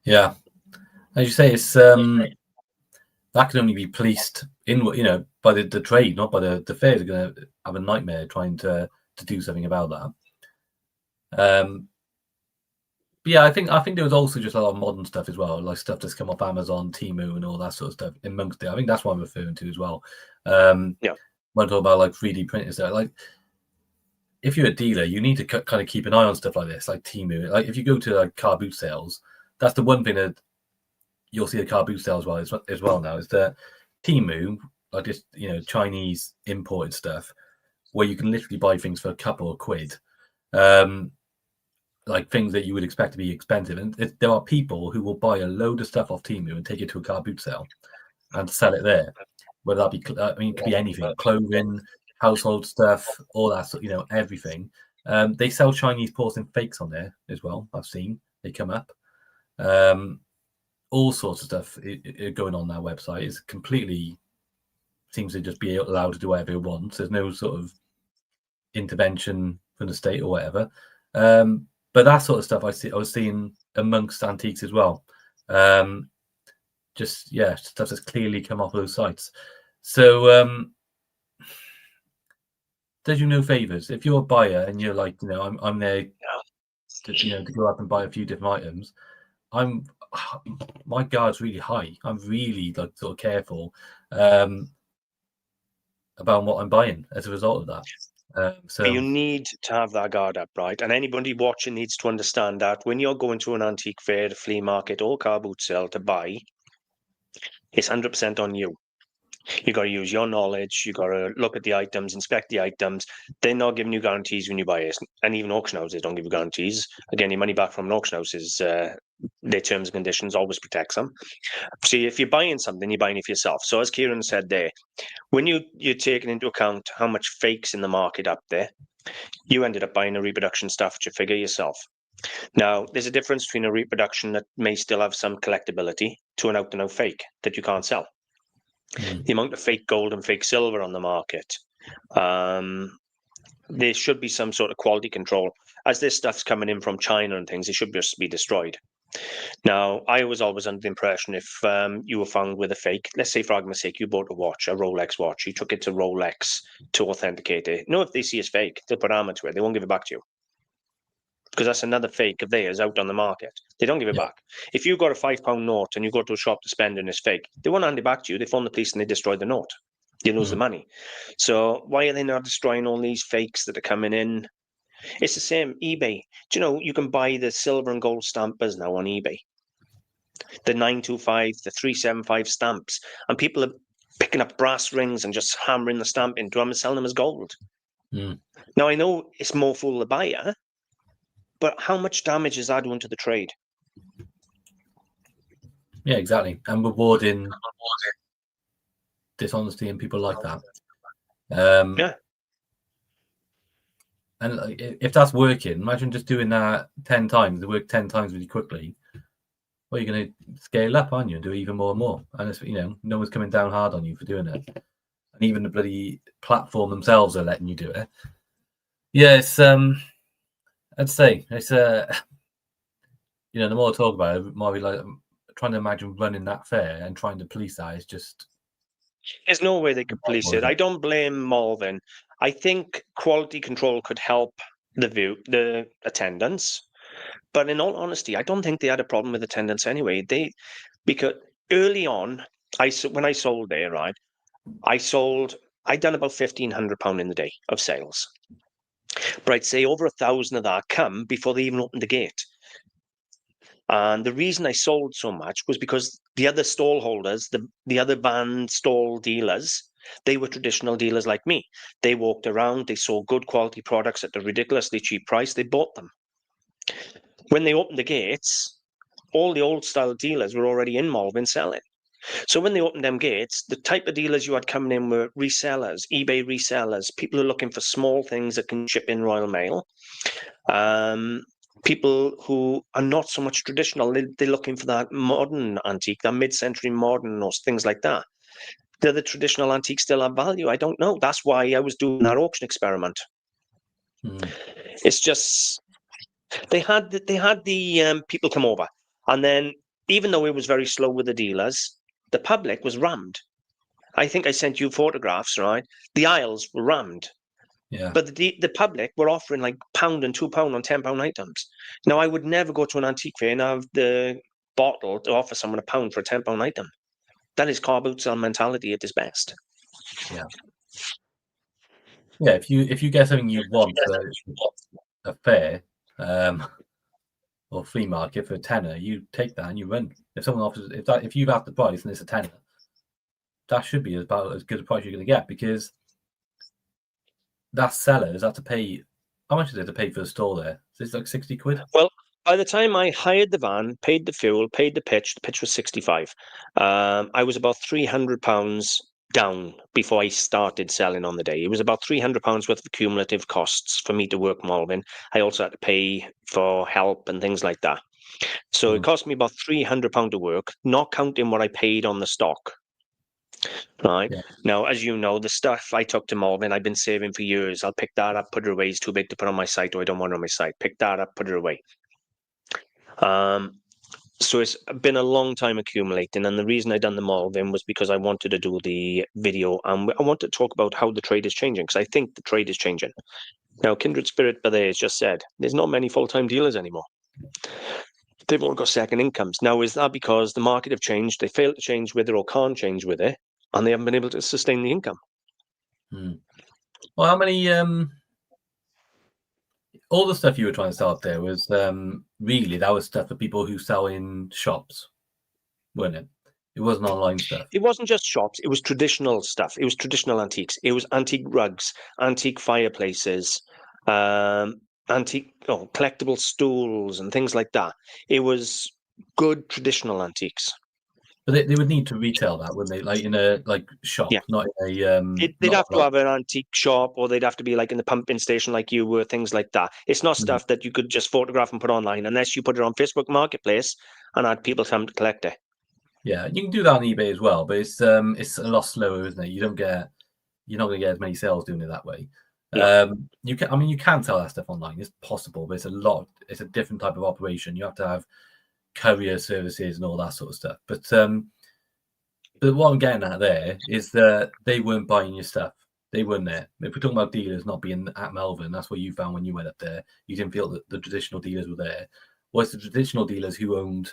Yeah. As you say, it's that can only be policed by the trade, not by the fairs. Are going to have a nightmare trying to do something about that. But yeah, I think there was also just a lot of modern stuff as well, like stuff that's come off Amazon, Temu, and all that sort of stuff amongst it. I think that's what I'm referring to as well. Yeah. When I talk about like 3D printers, there, like if you're a dealer, you need to kind of keep an eye on stuff like this, like Temu. Like if you go to like car boot sales, that's the one thing that you'll see at car boot sales as well now is that Temu, like just Chinese imported stuff, where you can literally buy things for a couple of quid. Like things that you would expect to be expensive. And there are people who will buy a load of stuff off Temu and take it to a car boot sale and sell it there. Whether that be, it could be anything, clothing, household stuff, all that, everything. They sell Chinese porcelain fakes on there as well. I've seen they come up. All sorts of stuff going on that website is completely seems to just be allowed to do whatever it wants. There's no sort of intervention from the state or whatever. But that sort of stuff I was seeing amongst antiques as well. Stuff that's clearly come off those sites. So does you no favors if you're a buyer and you're like, I'm there to go up and buy a few different items. My guard's really high. I'm really like sort of careful about what I'm buying as a result of that. So you need to have that guard up, right? And anybody watching needs to understand that when you're going to an antique fair, flea market, or car boot sale to buy, it's 100% on you. You got to use your knowledge. You got to look at the items, inspect the items. They're not giving you guarantees when you buy it, and even auction houses don't give you guarantees. Again, your money back from an auction house is their terms and conditions always protects them. See, if you're buying something, you're buying it for yourself. So as Kieran said there, when you're taking into account how much fakes in the market up there, you ended up buying a reproduction Staffordshire figure yourself. Now, there's a difference between a reproduction that may still have some collectability to an out-and-out fake that you can't sell. The amount of fake gold and fake silver on the market, there should be some sort of quality control. As this stuff's coming in from China and things, it should just be destroyed. Now, I was always under the impression if you were found with a fake, let's say for argument's sake, you bought a watch, a Rolex watch, you took it to Rolex to authenticate it. No, if they see it's fake, they'll put armor to it. They won't give it back to you. Because that's another fake of theirs out on the market. They don't give it back. If you got a £5 note and you go to a shop to spend and it's fake, they won't hand it back to you. They phone the police and they destroy the note. You lose the money. So why are they not destroying all these fakes that are coming in? It's the same eBay. Do you know you can buy the silver and gold stampers now on eBay? The 925, the 375 stamps, and people are picking up brass rings and just hammering the stamp into them and selling them as gold. Now I know it's more for the buyer, but how much damage is that doing to the trade? Yeah, exactly. And rewarding dishonesty and people like that. Yeah. And if that's working, imagine just doing that 10 times. They work 10 times really quickly. Well, you're going to scale up, aren't you, and do even more and more. And it's, no one's coming down hard on you for doing it. And even the bloody platform themselves are letting you do it. Yeah, it's I'd say it's the more I talk about it, the more we like trying to imagine running that fair and trying to police that is just. There's no way they could police it. I don't blame Malvern. I think quality control could help the attendance. But in all honesty, I don't think they had a problem with attendance anyway. Because early on, when I sold there, right, I'd done about £1,500 in the day of sales. But I'd say over 1,000 of that come before they even opened the gate. And the reason I sold so much was because the other stall holders, the other van stall dealers, they were traditional dealers like me. They walked around, they saw good quality products at a ridiculously cheap price, they bought them. When they opened the gates, all the old style dealers were already in Malvern selling. So when they opened them gates, the type of dealers you had coming in were resellers, eBay resellers, people who are looking for small things that can ship in Royal Mail. People who are not so much traditional, they're looking for that modern antique, that mid-century modern or things like that. Do the traditional antiques still have value? I don't know. That's why I was doing that auction experiment. It's just they had the people come over, and then even though it was very slow with the dealers, the public was rammed. I think I sent you photographs, right? The aisles were rammed. Yeah. But the public were offering like £1 and £2 on £10 items. Now I would never go to an antique fair and have the bottle to offer someone £1 for a £10 item. That is car boot sale mentality at its best. Yeah. Yeah. If you get something you want for a fair or flea market for a tenner, you take that and you run. If someone offers if you've asked the price and it's a tenner, that should be about as good a price you're going to get, because that sellers have to pay. How much is it to pay for a store there? So it's like 60 quid. Well, by the time I hired the van, paid the fuel, paid the pitch was 65. I was about £300 down before I started selling on the day. It was about £300 worth of cumulative costs for me to work Malvern. I also had to pay for help and things like that. So it cost me about £300 to work, not counting what I paid on the stock. Right. Yeah. Now, as you know, the stuff I took to Malvern, I've been saving for years. I'll pick that up, put it away. It's too big to put on my site, or I don't want it on my site. Pick that up, put it away. So it's been a long time accumulating, and the reason I done the Malvern was because I wanted to do the video, and I want to talk about how the trade is changing, because I think the trade is changing. Now, Kindred Spirit Bade has just said there's not many full-time dealers anymore. They've all got second incomes. Now, is that because the market have changed? They failed to change with it or can't change with it, and they haven't been able to sustain the income. Well, how many all the stuff you were trying to sell up there was really that was stuff for people who sell in shops, wasn't it? It wasn't online stuff. It wasn't just shops. It was traditional stuff. It was traditional antiques. It was antique rugs, antique fireplaces, antique collectible stools and things like that. It was good traditional antiques. But they would need to retail that, wouldn't they? Like in a shop, Yeah. not in a. They'd have to have an antique shop, or they'd have to be like in the pumping station like you were, things like that. It's not stuff that you could just photograph and put online unless you put it on Facebook Marketplace and had people come to collect it. Yeah, you can do that on eBay as well, but it's a lot slower, isn't it? You're not going to get as many sales doing it that way. Yeah. You can sell that stuff online. It's possible, but it's a different type of operation. You have to have courier services and all that sort of stuff. But what I'm getting at there is that they weren't buying your stuff. They weren't there. If we're talking about dealers not being at Malvern, that's what you found when you went up there. You didn't feel that the traditional dealers were there. Well, it's the traditional dealers who owned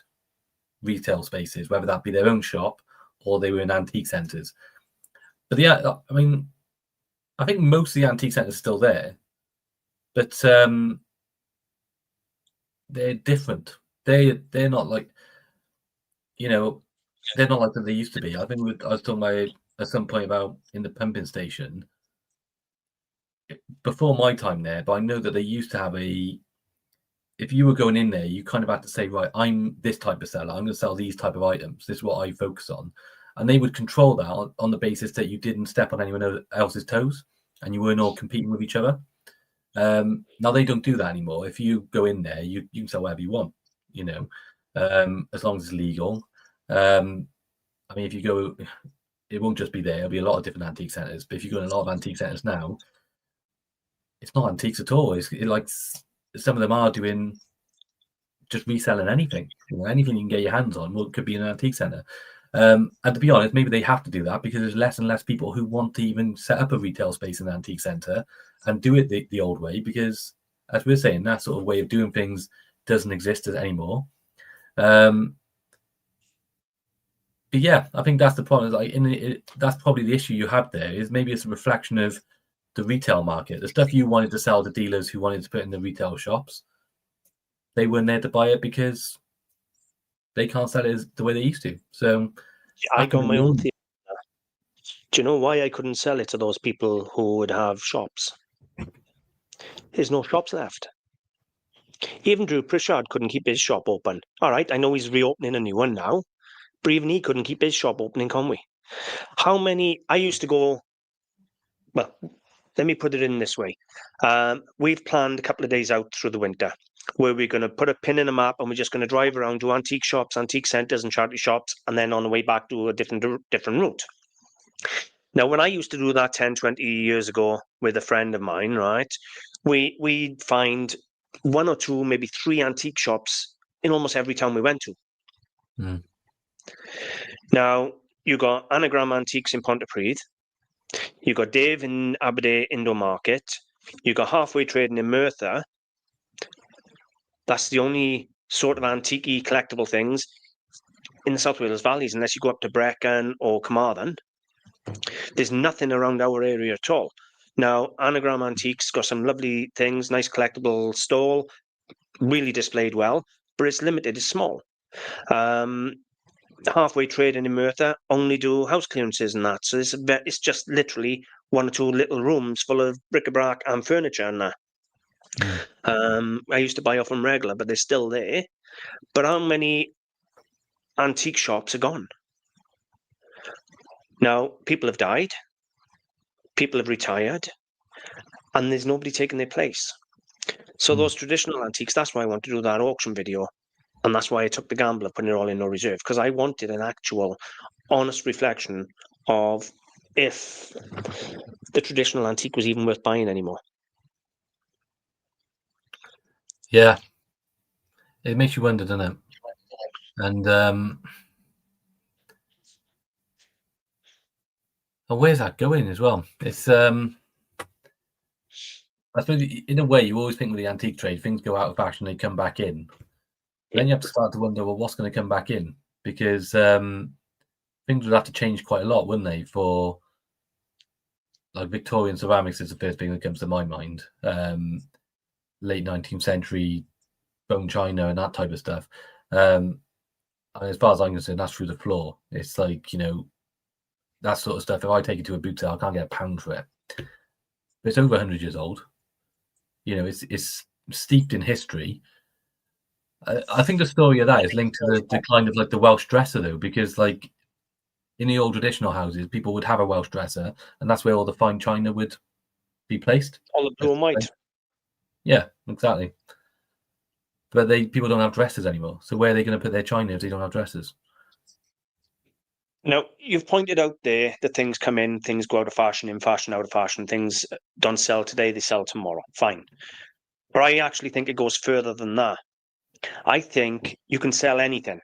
retail spaces, whether that be their own shop or they were in antique centres. But yeah, I mean, I think most of the antique centres are still there, but they're different. They're not like, they're not like that they used to be. I think I was talking about at some point about in the pumping station before my time there, but I know that they used to have if you were going in there, you kind of had to say, right, I'm this type of seller. I'm going to sell these type of items. This is what I focus on. And they would control that on the basis that you didn't step on anyone else's toes and you weren't all competing with each other. Now they don't do that anymore. If you go in there, you can sell whatever you want, as long as it's legal. I mean, if you go, it won't just be there. There'll be a lot of different antique centres. But if you go in a lot of antique centres now, it's not antiques at all. It's like some of them are doing just reselling anything. Anything you can get your hands on could be an antique centre. And to be honest, maybe they have to do that because there's less and less people who want to even set up a retail space in an antique centre and do it the old way, because, as we're saying, that sort of way of doing things doesn't exist anymore. But yeah, I think that's the problem. That's probably the issue you have there. Is maybe it's a reflection of the retail market. The stuff you wanted to sell to dealers who wanted to put in the retail shops, they weren't there to buy it because they can't sell it the way they used to. So I got my own theory. Do you know why I couldn't sell it to those people who would have shops? There's no shops left. Even Drew Pritchard couldn't keep his shop open. All right, I know he's reopening a new one now, but even he couldn't keep his shop open in Conwy. How many? I used to go. Well, let me put it in this way. We've planned a couple of days out through the winter where we're going to put a pin in a map and we're just going to drive around to antique shops, antique centres and charity shops, and then on the way back do a different route. Now, when I used to do that 10, 20 years ago with a friend of mine, right, we'd find one or two, maybe three antique shops in almost every town we went to. Mm. Now, you got Anagram Antiques in Pontypridd. You got Dave in Aberdeen Indo Market. You got Halfway Trading in Merthyr. That's the only sort of antique collectible things in the South Wales valleys, unless you go up to Brecon or Carmarthen. There's nothing around our area at all. Now, Anagram Antiques got some lovely things, nice collectible stall, really displayed well, but it's limited, it's small. Halfway Trading in Merthyr only do house clearances and that, so it's just literally one or two little rooms full of bric-a-brac and furniture and that. I used to buy off them regular, but they're still there. But how many antique shops are gone? Now, people have died, people have retired, and there's nobody taking their place. So those traditional antiques, that's why I want to do that auction video. And that's why I took the gamble of putting it all in no reserve, because I wanted an actual, honest reflection of if the traditional antique was even worth buying anymore. Yeah. It makes you wonder, doesn't it? And where's that going as well? It's I suppose in a way you always think with the antique trade, things go out of fashion, they come back in. Then you have to start to wonder, well, what's going to come back in? Because things would have to change quite a lot, wouldn't they? For like Victorian ceramics is the first thing that comes to my mind. Late 19th century bone china and that type of stuff. And as far as I'm concerned, that's through the floor. It's like, that sort of stuff. If I take it to a boot sale, I can't get a pound for it. But it's over 100 years old. It's steeped in history. I think the story of that is linked to the decline of like the Welsh dresser, though, because like in the old traditional houses, people would have a Welsh dresser, and that's where all the fine china would be placed. All the blue and white. Yeah, exactly. But people don't have dressers anymore. So where are they going to put their china if they don't have dressers? Now, you've pointed out there that things come in, things go out of fashion, in fashion, out of fashion. Things don't sell today, they sell tomorrow. Fine. But I actually think it goes further than that. I think you can sell anything.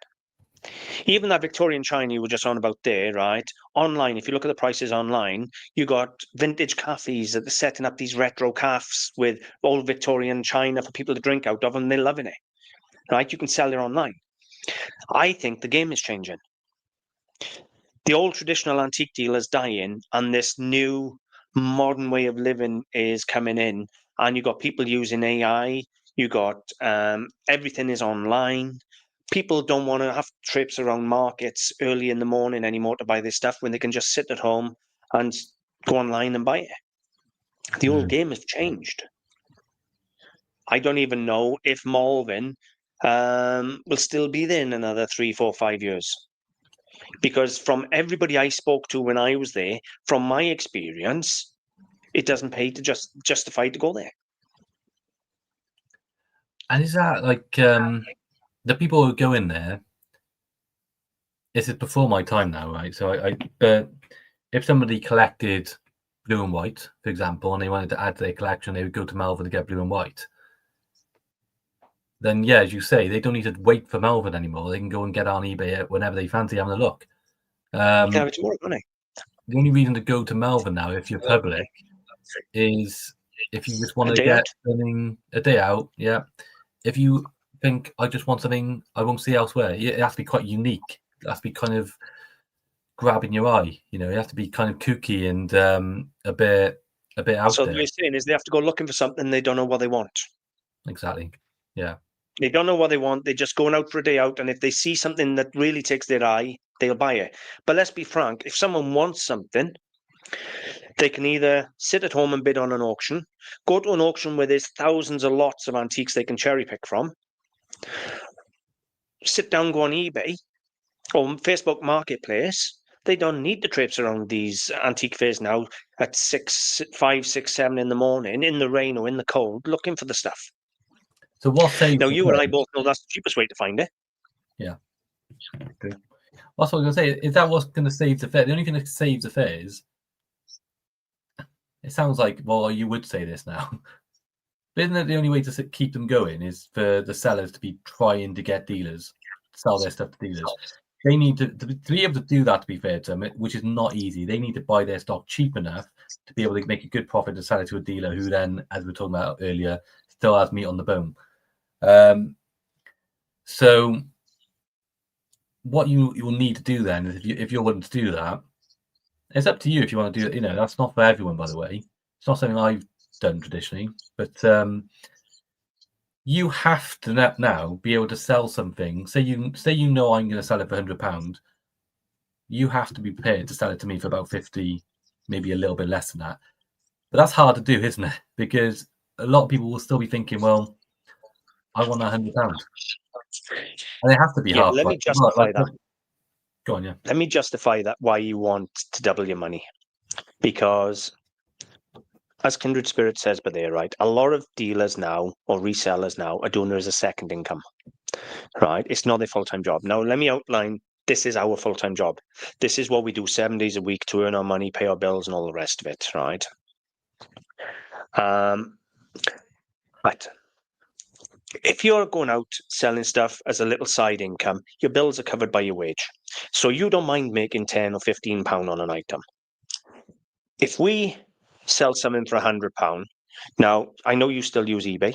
Even that Victorian china you were just on about there, right? Online, if you look at the prices online, you got vintage cafes that are setting up these retro cafes with old Victorian china for people to drink out of, and they're loving it, right? You can sell it online. I think the game is changing. The old traditional antique deal is dying, and this new modern way of living is coming in, and you got people using AI. You got everything is online. People don't want to have trips around markets early in the morning anymore to buy this stuff when they can just sit at home and go online and buy it. The old game has changed. I don't even know if Malvern will still be there in another 3, 4, 5 years. Because from everybody I spoke to when I was there, from my experience, it doesn't pay to justify to go there. And is that like the people who go in there? This is before my time now, right? So if somebody collected blue and white, for example, and they wanted to add to their collection, they would go to Malvern to get blue and white. Then, yeah, as you say, they don't need to wait for Malvern anymore. They can go and get on eBay whenever they fancy having a look. You can have it tomorrow, can't they? The only reason to go to Malvern now, if you're public, is if you just want to get something a day out. Yeah. If you think I just want something I won't see elsewhere, it has to be quite unique. It has to be kind of grabbing your eye. It has to be kind of kooky and a bit out there. So what you're saying is they have to go looking for something they don't know what they want. Exactly. Yeah. They don't know what they want. They're just going out for a day out, and if they see something that really takes their eye, they'll buy it. But let's be frank: if someone wants something, They can either sit at home and bid on an auction, go to an auction where there's thousands of lots of antiques they can cherry pick from, sit down, go on eBay or Facebook Marketplace. They don't need to traipse around these antique fairs now at 5, 6, 7 in the morning, in the rain or in the cold, looking for the stuff. So what saves Now, the you fair? and I both know that's the cheapest way to find it. Yeah. Okay. That's what I was going to say. Is that what's going to save the fair? The only thing that saves the fair is, it sounds like, well, you would say this now. But isn't it the only way to keep them going is for the sellers to be trying to get dealers, sell their stuff to dealers? They need to be able to do that, to be fair to them, which is not easy. They need to buy their stock cheap enough to be able to make a good profit to sell it to a dealer who then, as we were talking about earlier, still has meat on the bone. So what you will need to do then is if you're willing to do that, it's up to you if you want to do it. You know, that's not for everyone, by the way. It's not something I've done traditionally, but you have to now be able to sell something. Say you know I'm going to sell it for £100. You have to be prepared to sell it to me for about 50, maybe a little bit less than that. But that's hard to do, isn't it? Because a lot of people will still be thinking, well, I want £100. And they have to be hard. Let me justify that. Go on, yeah. Let me justify that why you want to double your money. Because as Kindred Spirit says, but they're right, a lot of dealers now or resellers now are doing it as a second income, right? It's not their full-time job. Now, let me outline, this is our full-time job. This is what we do 7 days a week to earn our money, pay our bills and all the rest of it, right? But if you're going out selling stuff as a little side income, your bills are covered by your wage. So you don't mind making £10 or £15 on an item. If we sell something for £100, now I know you still use eBay.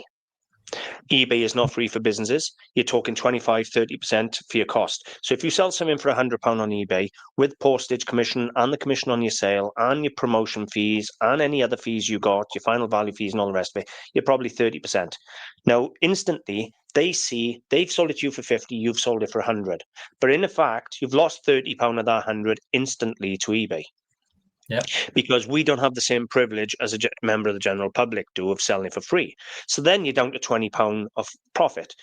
eBay is not free for businesses. You're talking 25, 30% for your cost. So if you sell something for £100 on eBay with postage commission and the commission on your sale and your promotion fees and any other fees you got, your final value fees and all the rest of it, you're probably 30%. Now, instantly, they see they've sold it to you for 50, you've sold it for 100. But in fact, you've lost £30 of that 100 instantly to eBay. Yeah. Because we don't have the same privilege as a member of the general public do of selling it for free. So then you're down to £20 of profit.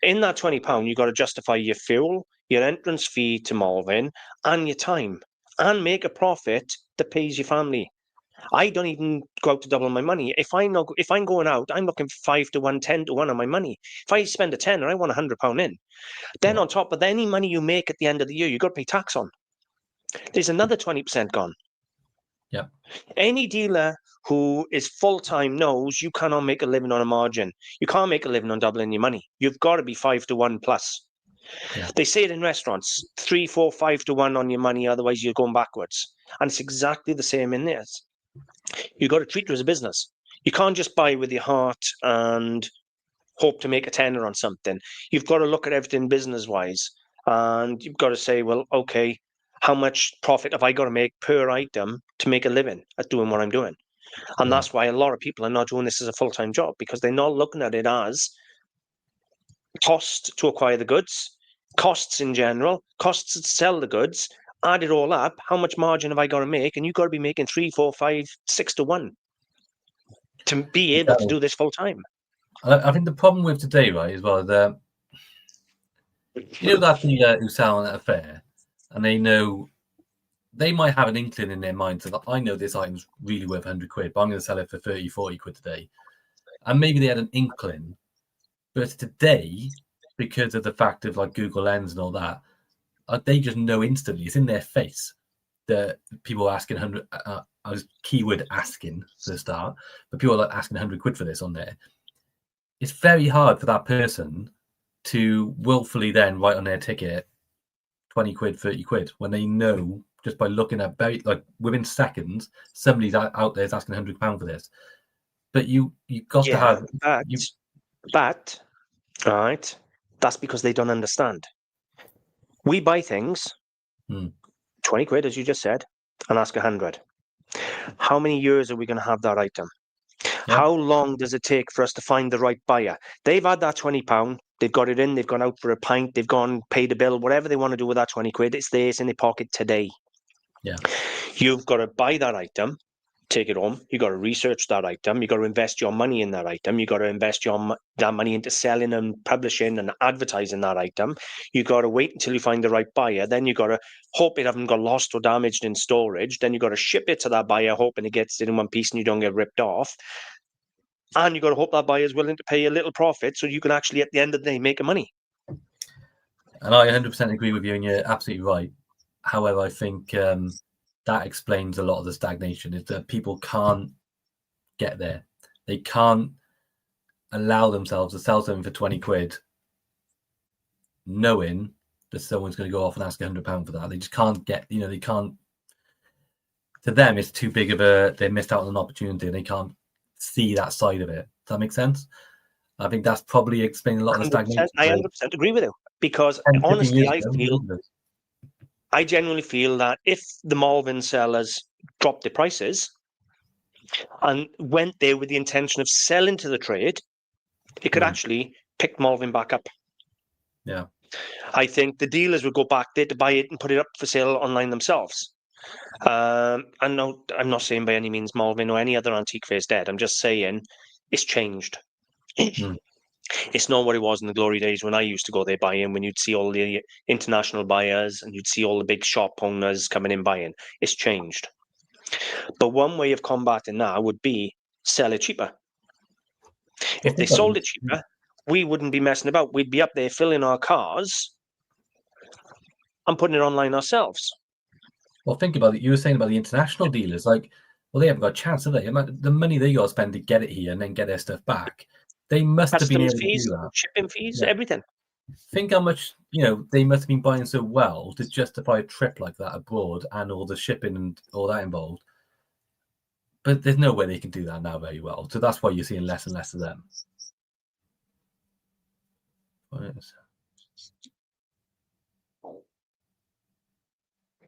In that £20, you've got to justify your fuel, your entrance fee to Malvern, and your time, and make a profit that pays your family. I don't even go out to double my money. If I'm going out, I'm looking for 5 to 1, 10 to 1 on my money. If I spend a tenner, I want £100 in. Then on top of any money you make at the end of the year, you've got to pay tax on. There's another 20% gone. Yeah. Any dealer who is full-time knows you cannot make a living on a margin. You can't make a living on doubling your money. You've got to be 5 to 1 plus. Yeah. They say it in restaurants, 3, 4, 5 to 1 on your money, otherwise you're going backwards. And it's exactly the same in this. You've got to treat it as a business. You can't just buy with your heart and hope to make a tenner on something. You've got to look at everything business-wise. And you've got to say, well, okay, how much profit have I got to make per item to make a living at doing what I'm doing? And that's why a lot of people are not doing this as a full-time job, because they're not looking at it as cost to acquire the goods, costs in general, costs to sell the goods, add it all up, how much margin have I got to make? And you've got to be making 3, 4, 5, 6 to 1 to be able to do this full-time. I think the problem with today, right, as well, that that dealer who sell at a fair, and they know they might have an inkling in their mind that I know this item's really worth 100 quid, but I'm going to sell it for 30, 40 quid today. And maybe they had an inkling, but today, because of the fact of like Google Lens and all that, they just know instantly, it's in their face that people are asking 100, I was keyword asking for the start, but people are like asking 100 quid for this on there. It's very hard for that person to willfully then write on their ticket 20 quid, 30 quid, when they know just by looking at within seconds, somebody's out there is asking £100 for this. But you've got to have. But, right, that's because they don't understand. We buy things, 20 quid, as you just said, and ask 100. How many years are we going to have that item? Yeah. How long does it take for us to find the right buyer? They've had that £20. They've got it in. They've gone out for a pint. They've gone, paid a bill, whatever they want to do with that 20 quid. It's theirs in their pocket today. Yeah. You've got to buy that item, take it home. You got to research that item. You got to invest your money in that item. You got to invest that money into selling and publishing and advertising that item. You got to wait until you find the right buyer. Then you got to hope it hasn't got lost or damaged in storage. Then you got to ship it to that buyer, hoping it gets it in one piece and you don't get ripped off. And you got to hope that buyer is willing to pay a little profit so you can actually, at the end of the day, make a money. And I 100% agree with you, and you're absolutely right. However, I think that explains a lot of the stagnation, is that people can't get there. They can't allow themselves to sell something for 20 quid knowing that someone's going to go off and ask £100 for that. They just can't get, they can't. To them, it's too big of they missed out on an opportunity and they can't see that side of it. Does that make sense? I think that's probably explaining a lot of the stagnation. I 100% agree with you, because honestly, I genuinely feel that if the Malvern sellers dropped their prices and went there with the intention of selling to the trade, it could actually pick Malvern back up. Yeah. I think the dealers would go back there to buy it and put it up for sale online themselves. I'm not saying by any means Malvern or any other antique fair is dead. I'm just saying it's changed. It's not what it was in the glory days when I used to go there buying, when you'd see all the international buyers and you'd see all the big shop owners coming in buying. It's changed. But one way of combating that would be sell it cheaper. If they sold it cheaper, we wouldn't be messing about. We'd be up there filling our cars and putting it online ourselves. Well, think about it. You were saying about the international dealers. Like, well, they haven't got a chance, have they? The money they got to spend to get it here and then get their stuff back. They must have been able to do that. Shipping fees, everything. Think how much, they must have been buying so well to justify a trip like that abroad and all the shipping and all that involved. But there's no way they can do that now very well. So that's why you're seeing less and less of them.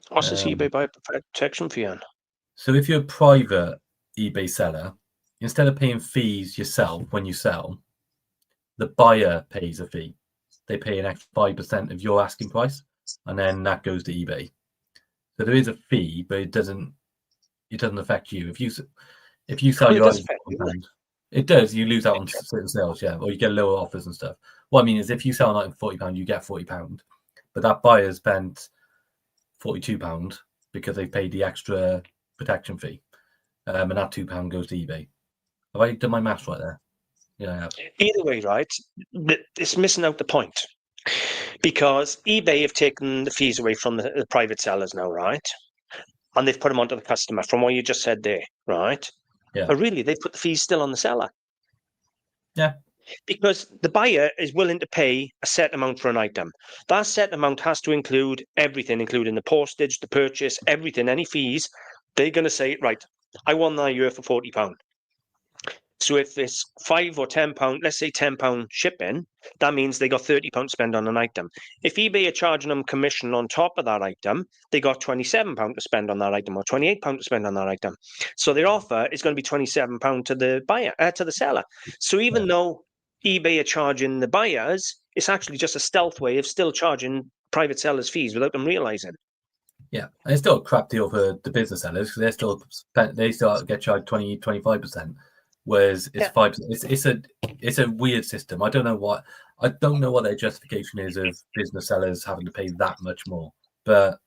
What's this eBay buyer protection fee on? So if you're a private eBay seller, instead of paying fees yourself when you sell, the buyer pays a fee. They pay an extra 5% of your asking price, and then that goes to eBay. So there is a fee, but it doesn't affect you. If you sell your items, it does. You lose out on certain sales, or you get lower offers and stuff. What I mean is, if you sell an item for £40, you get £40, but that buyer spent £42 because they paid the extra protection fee, and that £2 goes to eBay. Have I done my maths right there? Yeah. Either way, right? It's missing out the point, because eBay have taken the fees away from the private sellers now, right? And they've put them onto the customer. From what you just said there, right? Yeah. But really, they've put the fees still on the seller. Yeah. Because the buyer is willing to pay a set amount for an item. That set amount has to include everything, including the postage, the purchase, everything, any fees. They're going to say, right, I want that here for £40. So if it's £5 or £10, let's say £10 shipping, that means they got £30 to spend on an item. If eBay are charging them commission on top of that item, they got £27 to spend on that item, or £28 to spend on that item. So their offer is going to be £27 to the buyer, to the seller. So even though eBay are charging the buyers, it's actually just a stealth way of still charging private sellers fees without them realizing. Yeah, and it's still a crap deal for the business sellers, because they still get charged 20-25%. Whereas it's 5%. It's a weird system. I don't know what their justification is of business sellers having to pay that much more, but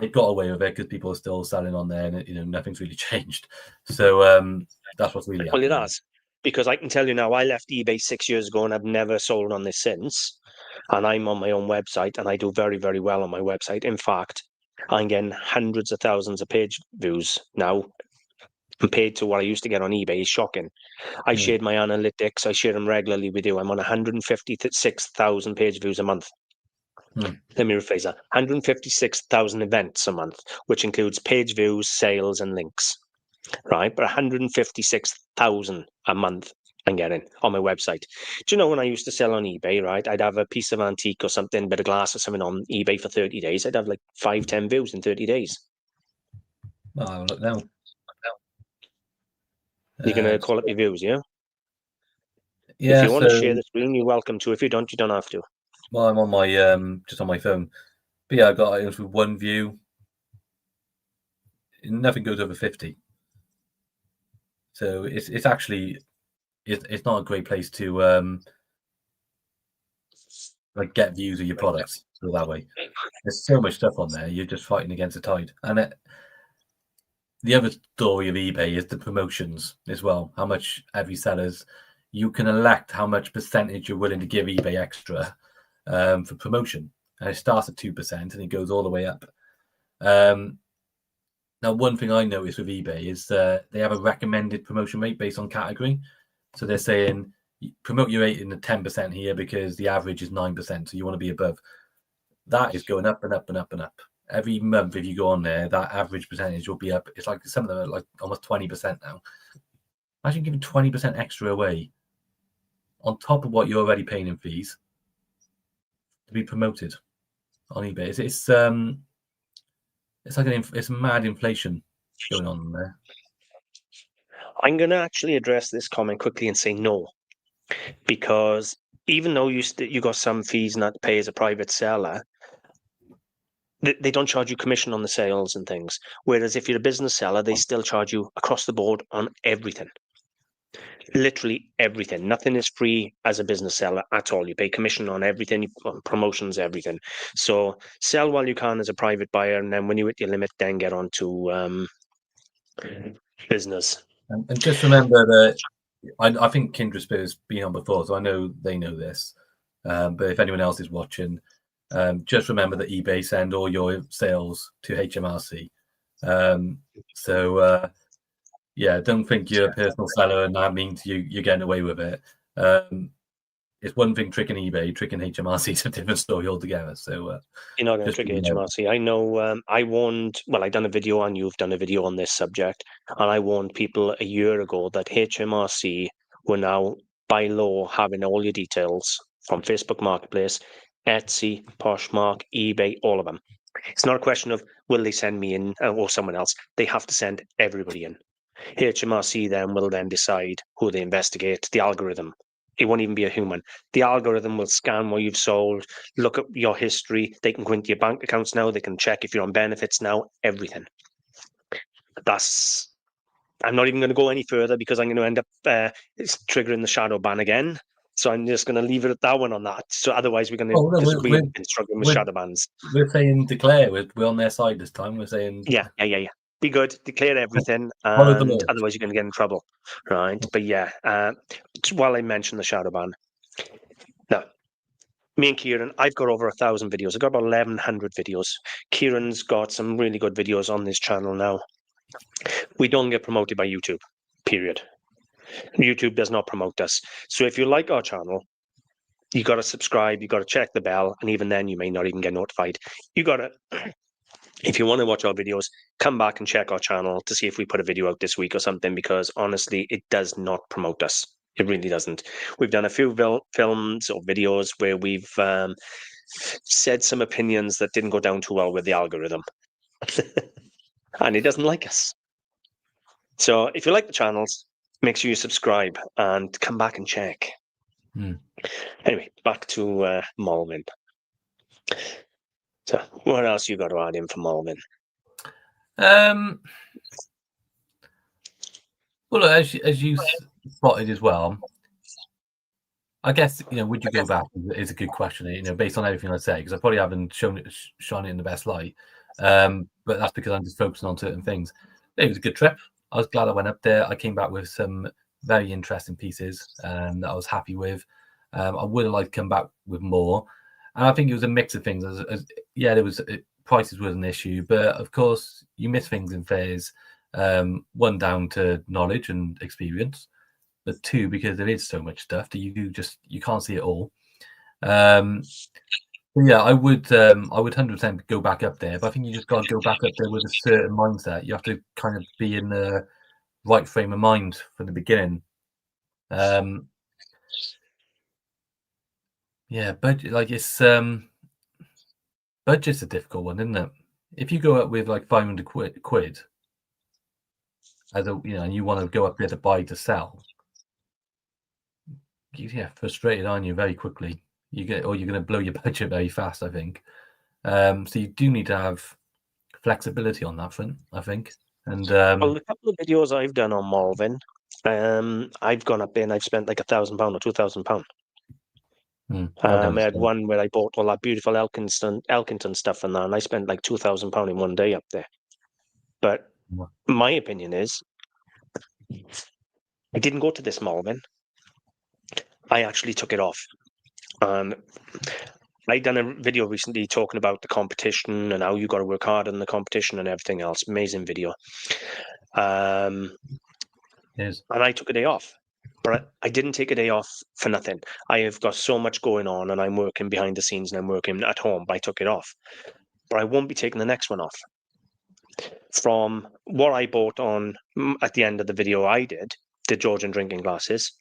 they got away with it because people are still selling on there, and nothing's really changed. So that's what's really happening. Well, it has, because I can tell you now, I left eBay 6 years ago and I've never sold on this since. And I'm on my own website and I do very, very well on my website. In fact, I'm getting hundreds of thousands of page views now. Compared to what I used to get on eBay is shocking. I shared my analytics. I share them regularly with you. I'm on 156,000 page views a month. Let me rephrase that. 156,000 events a month, which includes page views, sales, and links. Right? But 156,000 a month I'm getting on my website. Do you know when I used to sell on eBay, right? I'd have a piece of antique or something, a bit of glass or something on eBay for 30 days. I'd have like 5-10 views in 30 days. Oh, look now. You're going to call up your views, yeah? Yeah. If you want to share the screen, you're welcome to. If you don't have to. Well, I'm on my just on my phone. But yeah, I got items with one view. Nothing goes over 50. So it's actually it's not a great place to like get views of your products that way. There's so much stuff on there. You're just fighting against the tide. And the other story of eBay is the promotions as well. How much every seller's you can elect how much percentage you're willing to give eBay extra for promotion. And it starts at 2% and it goes all the way up. Now, one thing I noticed with eBay is they have a recommended promotion rate based on category. So they're saying promote your rate in the 10% here because the average is 9%. So you want to be above. That is going up and up and up and up. Every month, if you go on there, that average percentage will be up. It's like some of them are like almost 20% now. Imagine giving 20% extra away on top of what you're already paying in fees to be promoted on eBay. It's like it's mad inflation going on there. I'm going to actually address this comment quickly and say no, because even though you got some fees not to pay as a private seller, they don't charge you commission on the sales and things. Whereas if you're a business seller, they still charge you across the board on everything. Literally everything. Nothing is free as a business seller at all. You pay commission on everything, on promotions, everything. So sell while you can as a private buyer, and then when you hit your limit, then get on to business. And just remember that I think Kindred Spirit has been on before, so I know they know this. But if anyone else is watching, just remember that eBay send all your sales to HMRC. Yeah, don't think you're a personal seller and that means you're getting away with it. It's one thing tricking eBay, tricking HMRC is a different story altogether. So you're not going to trick HMRC. I know. I warned. Well, I done a video and you've done a video on this subject, and I warned people a year ago that HMRC were now by law having all your details from Facebook Marketplace, Etsy, Poshmark, eBay, all of them. It's not a question of will they send me in or someone else. They have to send everybody in. HMRC then will then decide who they investigate, the algorithm. It won't even be a human. The algorithm will scan what you've sold, look at your history. They can go into your bank accounts now. They can check if you're on benefits now, everything. I'm not even going to go any further because I'm going to end up triggering the shadow ban again. So I'm just going to leave it at that one on that. So otherwise we're going to, because we've been struggling with shadow bans. We're saying declare. We're on their side this time. We're saying... Yeah. Be good, declare everything, and otherwise you're going to get in trouble, right? But yeah, while I mentioned the shadow ban, now, me and Kieran, I've got over 1,000 videos. I've got about 1,100 videos. Kieran's got some really good videos on this channel now. We don't get promoted by YouTube, period. YouTube does not promote us. So if you like our channel, you got to subscribe, you got to check the bell, and even then you may not even get notified. You got to... If you want to watch our videos, come back and check our channel to see if we put a video out this week or something, because honestly, it does not promote us. It really doesn't. We've done a few films or videos where we've said some opinions that didn't go down too well with the algorithm. And it doesn't like us. So if you like the channels, make sure you subscribe and come back and check. Anyway, back to Malvern. So what else you got to add in for Malvern? Well, as you spotted as well, I guess, would you go back is a good question, based on everything I say, because I probably haven't shone it in the best light. But that's because I'm just focusing on certain things. It was a good trip. I was glad I went up there. I came back with some very interesting pieces that I was happy with. I would have liked to come back with more. And I think it was a mix of things. Prices was an issue, but of course you miss things in fairs. One, down to knowledge and experience, but two, because there is so much stuff that you can't see it all. Yeah, I would 100% go back up there, but I think you just got to go back up there with a certain mindset. You have to kind of be in the right frame of mind from the beginning. Yeah, budget, budget's a difficult one, isn't it? If you go up with like 500 quid as and you want to go up there to buy to sell, frustrated, aren't you? Very quickly, you're going to blow your budget very fast, I think. So you do need to have flexibility on that front, I think. And well, a couple of videos I've done on Malvern, I've gone up there and I've spent like £1,000 or £2,000. I've I had never one where I bought all that beautiful Elkington stuff and that, and I spent like £2,000 in one day up there. But spent. my opinion is, I didn't go to this Malvern. I actually took it off. And I done a video recently talking about the competition and how you got to work hard in the competition and everything else. Amazing video. Yes. And I took a day off, but I didn't take a day off for nothing. I have got so much going on, and I'm working behind the scenes and I'm working at home. But I took it off, but I won't be taking the next one off. From what I bought on at the end of the video, I did the Georgian drinking glasses.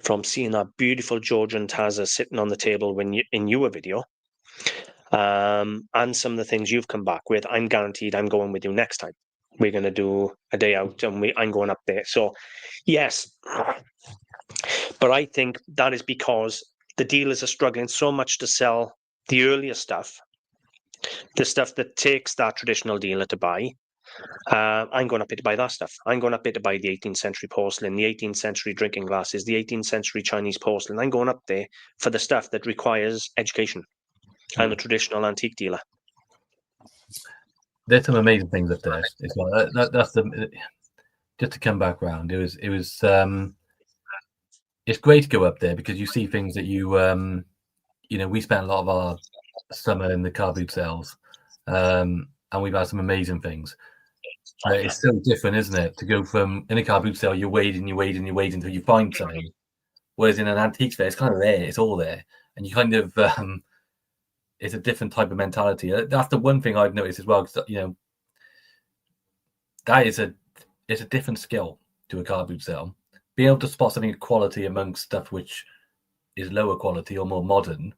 From seeing that beautiful Georgian Taza sitting on the table when you in your video, and some of the things you've come back with, I'm guaranteed I'm going with you next time. We're going to do a day out, and I'm going up there. So, yes, but I think that is because the dealers are struggling so much to sell the earlier stuff, the stuff that takes that traditional dealer to buy. I'm going up there to buy that stuff. I'm going up there to buy the 18th century porcelain, the 18th century drinking glasses, the 18th century Chinese porcelain. I'm going up there for the stuff that requires education. I'm a traditional antique dealer. There's some amazing things up there. It's like, that's the just to come back around. It was it's great to go up there because you see things that you we spent a lot of our summer in the car boot sales, and we've had some amazing things. It's so different, isn't it? To go from in a car boot sale, you wait until you find something. Whereas in an antique fair, it's kind of there, it's all there, and you kind of it's a different type of mentality. That's the one thing I've noticed as well. Because that is it's a different skill to a car boot sale. Being able to spot something of quality amongst stuff which is lower quality or more modern,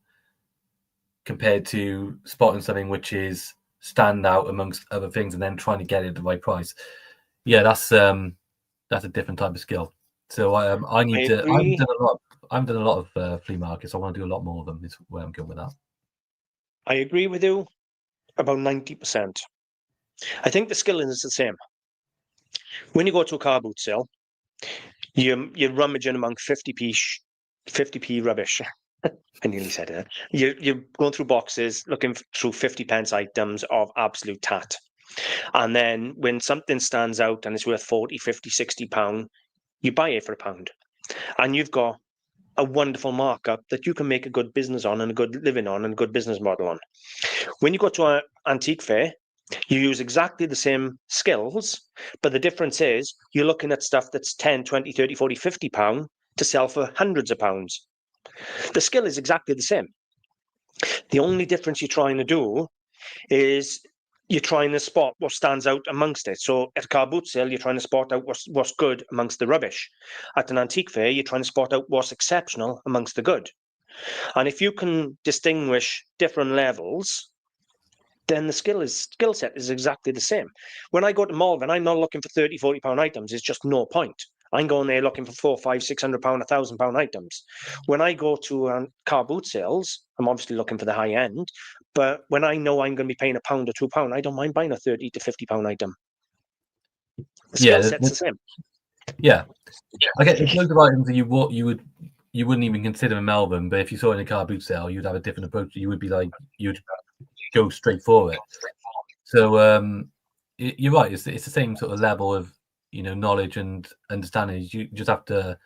compared to spotting something which is stand out amongst other things and then trying to get it at the right price. Yeah, that's a different type of skill. So I need to. I've done a lot of flea markets. I want to do a lot more of them. Is where I'm going with that. I agree with you about 90%. I think the skill is the same. When you go to a car boot sale, you're rummaging among 50p rubbish. I nearly said it. You're going through boxes, looking through 50p items of absolute tat. And then when something stands out and it's worth 40, 50, 60 pound, you buy it for £1. And you've got a wonderful markup that you can make a good business on and a good living on and a good business model on. When you go to an antique fair, you use exactly the same skills, but the difference is you're looking at stuff that's 10, 20, 30, 40, 50 pound to sell for hundreds of pounds. The skill is exactly the same. The only difference you're trying to do is you're trying to spot what stands out amongst it. So at a car boot sale, you're trying to spot out what's good amongst the rubbish. At an antique fair, you're trying to spot out what's exceptional amongst the good. And if you can distinguish different levels, then the skill set is exactly the same. When I go to Malvern, I'm not looking for 30, 40 pound items. It's just no point. I'm going there looking for £400, £500, £600, £1,000 items. When I go to car boot sales, I'm obviously looking for the high end. But when I know I'm going to be paying £1 or £2, I don't mind buying a 30 to 50 pound item. The skill set's the same. Yeah, I get there's loads of items that you wouldn't even consider in Melbourne, but if you saw it in a car boot sale, you'd have a different approach. You would be like you'd go straight for it. So you're right. It's the same sort of level of knowledge and understanding. You just have to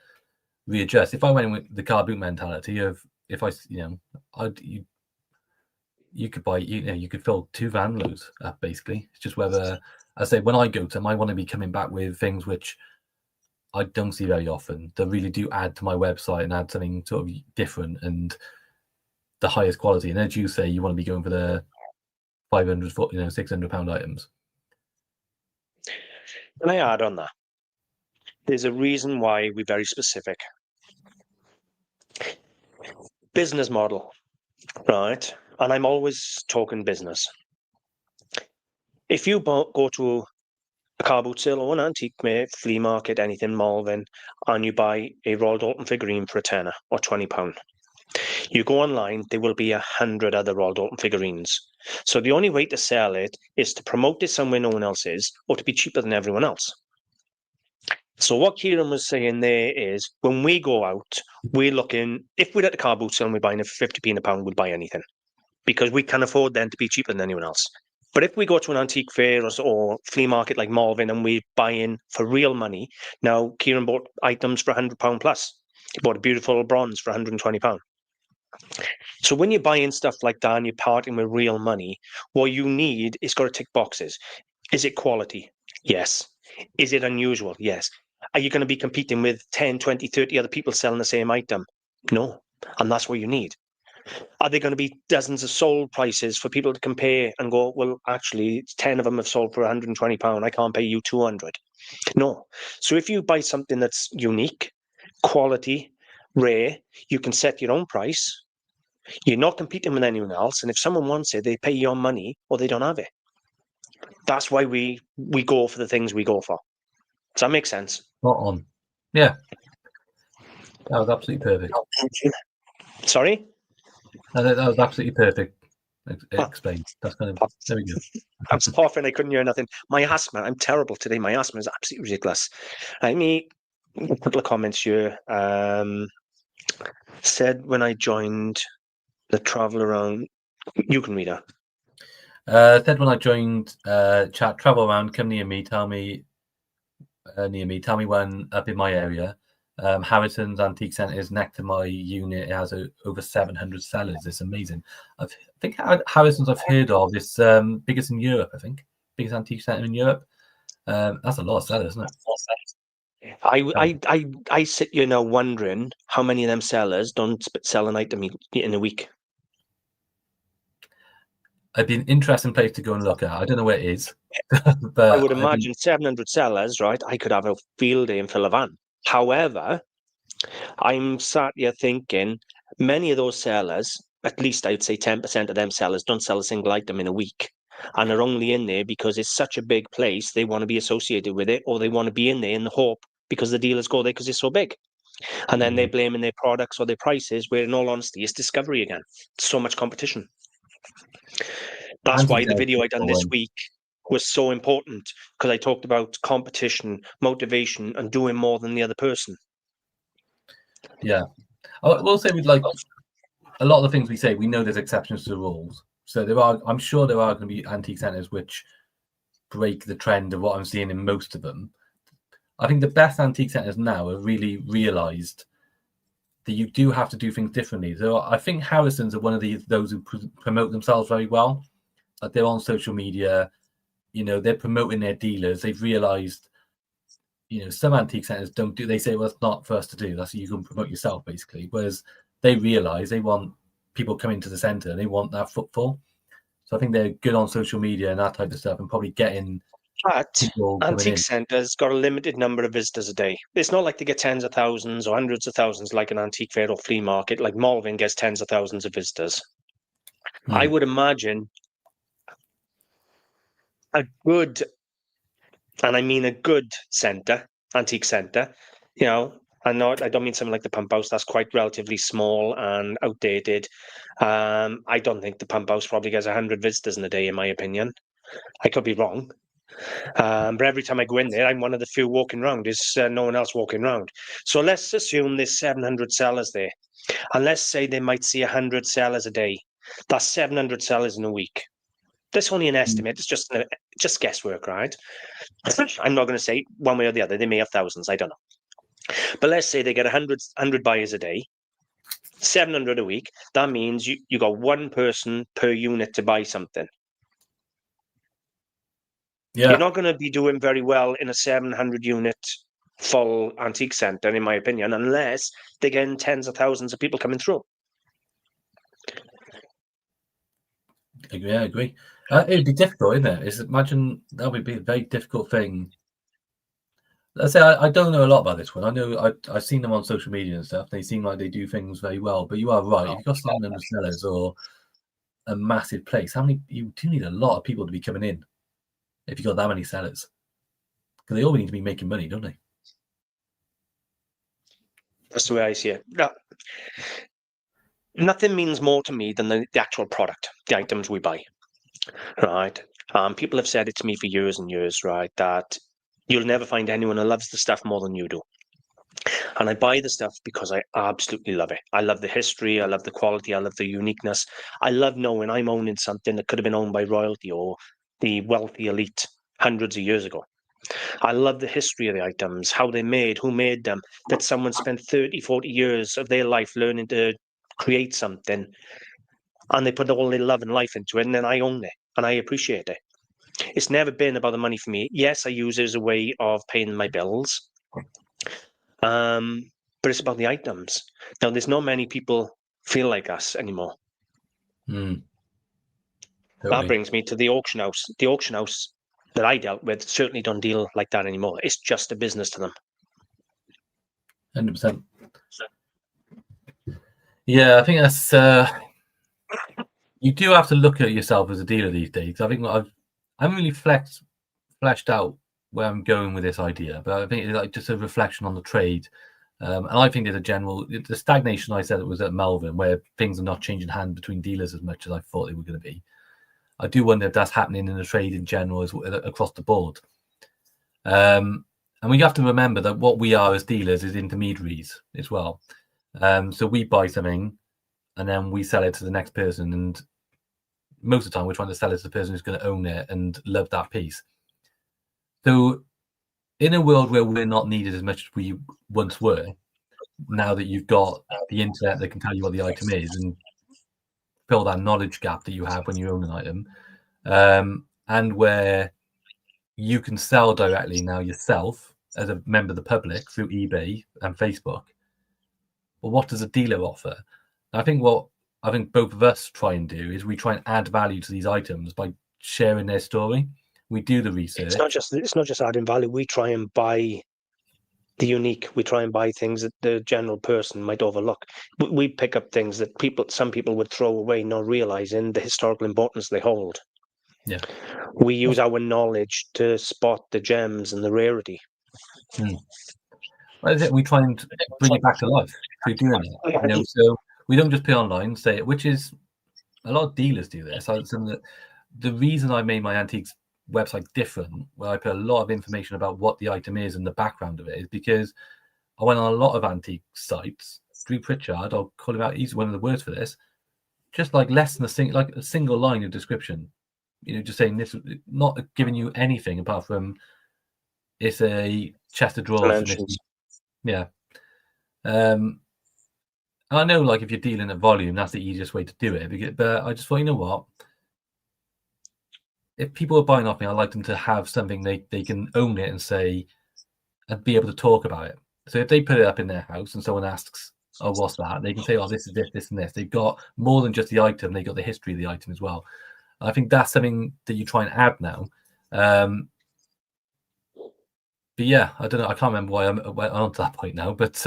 readjust. If I went with the car boot mentality of if I you could buy you could fill 2 van loads up basically. It's just whether I say when I go to them, I want to be coming back with things which I don't see very often that really do add to my website and add something sort of different and the highest quality. And as you say, you want to be going for the 500, £600 items. Can I add on that? There's a reason why we're very specific. Business model, right? And I'm always talking business. If you go to a car boot sale or an antique flea market, anything Malvern, and you buy a Royal Dalton figurine for £10 or £20, you go online, there will be 100 other Royal Dalton figurines. So the only way to sell it is to promote it somewhere no one else is, or to be cheaper than everyone else. So what Kieran was saying there is, when we go out, we're looking, if we're at the car boot sale and we're buying it for 50p a pound, we'll buy anything, because we can afford then to be cheaper than anyone else. But if we go to an antique fair or flea market like Malvern and we're buying for real money, now Kieran bought items for £100 plus. He bought a beautiful bronze for £120. So when you're buying stuff like that and you're parting with real money, what you need is got to tick boxes. Is it quality? Yes. Is it unusual? Yes. Are you going to be competing with 10, 20, 30 other people selling the same item? No. And that's what you need. Are there going to be dozens of sold prices for people to compare and go, well, actually, 10 of them have sold for £120. I can't pay you 200. No. So if you buy something that's unique, quality, rare, you can set your own price. You're not competing with anyone else. And if someone wants it, they pay your money or they don't have it. That's why we go for the things we go for. Does that make sense? Spot on. Yeah. That was absolutely perfect. Sorry? That was absolutely perfect. Explained. That's kind of, there we go. I'm coughing. I couldn't hear nothing. My asthma, I'm terrible today. My asthma is absolutely ridiculous. Let me, a couple of comments here. Said when I joined the travel around, you can read that. Said when I joined chat, travel around, come near me, tell me when up in my area. Harrison's Antique Centre is next to my unit. It has over 700 sellers. It's amazing. I think Harrison's I've heard of. It's biggest in Europe, I think. Biggest antique centre in Europe. That's a lot of sellers, isn't it? I sit here now wondering how many of them sellers don't sell an item in a week. It'd be an interesting place to go and look at. I don't know where it is. But I would imagine 700 sellers, right? I could have a field day and fill a van. However, I'm sat here thinking many of those sellers, at least I'd say 10% of them sellers, don't sell a single item in a week. And are only in there because it's such a big place, they want to be associated with it, or they want to be in there in the hope because the dealers go there because it's so big. And then they're blaming their products or their prices, where in all honesty, it's discovery again. So much competition. That's why the video I done this week was so important, because I talked about competition, motivation, and doing more than the other person. Yeah. I will say we'd like a lot of the things we say, we know there's exceptions to the rules. So I'm sure there are going to be antique centres which break the trend of what I'm seeing in most of them. I think the best antique centres now have really realised that you do have to do things differently. So I think Harrison's are one of those who promote themselves very well. Like they're on social media, they're promoting their dealers. They've realised, some antique centres don't do. They say, well, it's not for us to do. That's you can promote yourself, basically. Whereas they realise they want people coming to the centre and they want that footfall. So I think they're good on social media and that type of stuff, and probably getting. But antique centres got a limited number of visitors a day. It's not like they get tens of thousands or hundreds of thousands like an antique fair or flea market. Like Malvern gets tens of thousands of visitors. I would imagine a good, and I mean a good centre, antique centre, I don't mean something like the Pump House. That's quite relatively small and outdated. I don't think the Pump House probably gets 100 visitors in a day, in my opinion. I could be wrong. But every time I go in there, I'm one of the few walking around. There's no one else walking around. So let's assume there's 700 sellers there. And let's say they might see 100 sellers a day. That's 700 sellers in a week. That's only an estimate. It's just guesswork, right? I'm not going to say one way or the other. They may have thousands. I don't know. But let's say they get 100 buyers a day, 700 a week. That means you got one person per unit to buy something. Yeah. You're not going to be doing very well in a 700 unit full antique centre, in my opinion, unless they're getting tens of thousands of people coming through. Yeah, I agree. It'd be difficult, isn't it? Imagine that would be a very difficult thing. Let's say I don't know a lot about this one. I know I've seen them on social media and stuff. They seem like they do things very well. But you are right. If you've got 700 sellers or a massive place, you do need a lot of people to be coming in if you've got that many sellers. Because they all need to be making money, don't they? That's the way I see it. No, nothing means more to me than the actual product, the items we buy, right? People have said it to me for years and years, right, that You'll never find anyone who loves the stuff more than you do. And I buy the stuff because I absolutely love it. I love the history. I love the quality. I love the uniqueness. I love knowing I'm owning something that could have been owned by royalty or the wealthy elite hundreds of years ago. I love the history of the items, how they're made, who made them, that someone spent 30, 40 years of their life learning to create something, and they put all their love and life into it, and then I own it, and I appreciate it. It's never been about the money for me. Yes, I use it as a way of paying my bills, but it's about the items. Now, there's not many people feel like us anymore. Totally. That brings me to the auction house. The auction house that I dealt with certainly don't deal like that anymore. It's just a business to them. 100%. Yeah, I think that's you do have to look at yourself as a dealer these days. I think I haven't really fleshed out where I'm going with this idea, but I think it's like just a reflection on the trade. And I think there's the stagnation I said it was at Malvern, where things are not changing hands between dealers as much as I thought they were going to be. I do wonder if that's happening in the trade in general across the board. And we have to remember that what we are as dealers is intermediaries as well. So we buy something and then we sell it to the next person. And most of the time we're trying to sell it to the person who's going to own it and love that piece. So in a world where we're not needed as much as we once were, now that you've got the internet that can tell you what the item is and fill that knowledge gap that you have when you own an item, and where you can sell directly now yourself as a member of the public through eBay and Facebook. Well, what does a dealer offer? I think what both of us try and do is we try and add value to these items by sharing their story. We do the research. It's not just adding value. We try and buy the unique. We try and buy things that the general person might overlook. We pick up things that some people would throw away, not realizing the historical importance they hold. Yeah. We use our knowledge to spot the gems and the rarity. Well, we try and bring it back to life through doing it. So we don't just put online and say it, which is a lot of dealers do this. The reason I made my antiques website different, where I put a lot of information about what the item is and the background of it, is because I went on a lot of antique sites. Drew Pritchard, I'll call him out, he's one of the words for this, just like less than a single line of description, just saying this, not giving you anything apart from it's a chest of drawers. Yeah. I know, like, if you're dealing at volume, that's the easiest way to do it. But I just thought, you know what? If people are buying off me, I like them to have something they can own it and say, and be able to talk about it. So if they put it up in their house and someone asks, "Oh, what's that?" they can say, "Oh, this is this, this, and this." They've got more than just the item; they got the history of the item as well. I think that's something that you try and add now. But yeah, I don't know. I can't remember why I'm on to that point now. But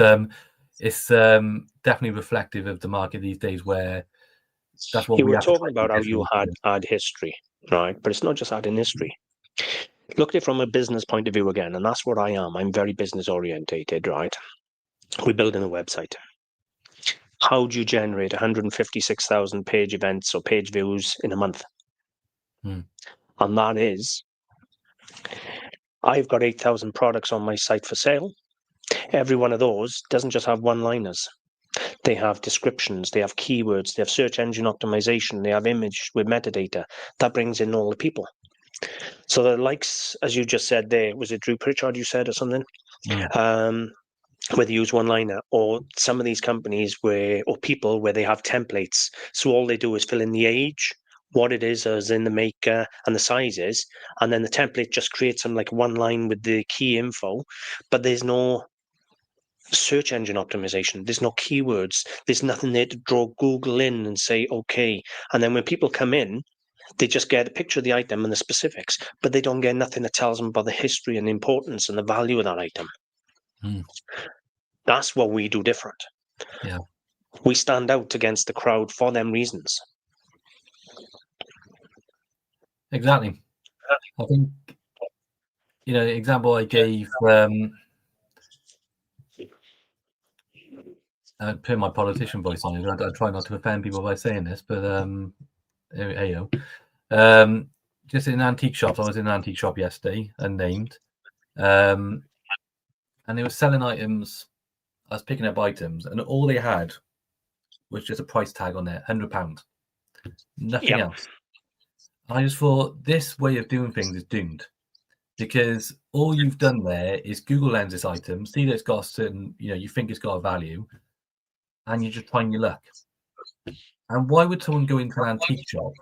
it's definitely reflective of the market these days, where that's what you were talking about. How you had history, right? But it's not just adding history. Look at it from a business point of view again, and that's what I am. I'm very business orientated, right? We're building a website. How do you generate 156,000 page events or page views in a month? And that is, I've got 8,000 products on my site for sale. Every one of those doesn't just have one-liners. They have descriptions, they have keywords, they have search engine optimization, they have image with metadata. That brings in all the people. So the likes, as you just said there, was it Drew Pritchard you said or something? Where they use one-liner, or some of these companies or people where they have templates. So all they do is fill in the age, what it is as in the maker, and the sizes, and then the template just creates them like one line with the key info, but there's no search engine optimization, there's no keywords, there's nothing there to draw Google in and say, okay. And then when people come in, they just get a picture of the item and the specifics, but they don't get nothing that tells them about the history and the importance and the value of that item. That's what we do different. Yeah. We stand out against the crowd for them reasons. Exactly. I think, the example I gave, put my politician voice on it. I try not to offend people by saying this, but just in antique shops. I was in an antique shop yesterday, unnamed, and they were selling items. I was picking up items, and all they had was just a price tag on there, £100, nothing else. I just thought this way of doing things is doomed, because all you've done there is Google Lens this item, see that it's got a certain, you think it's got a value, and you're just trying your luck. And why would someone go into an antique shop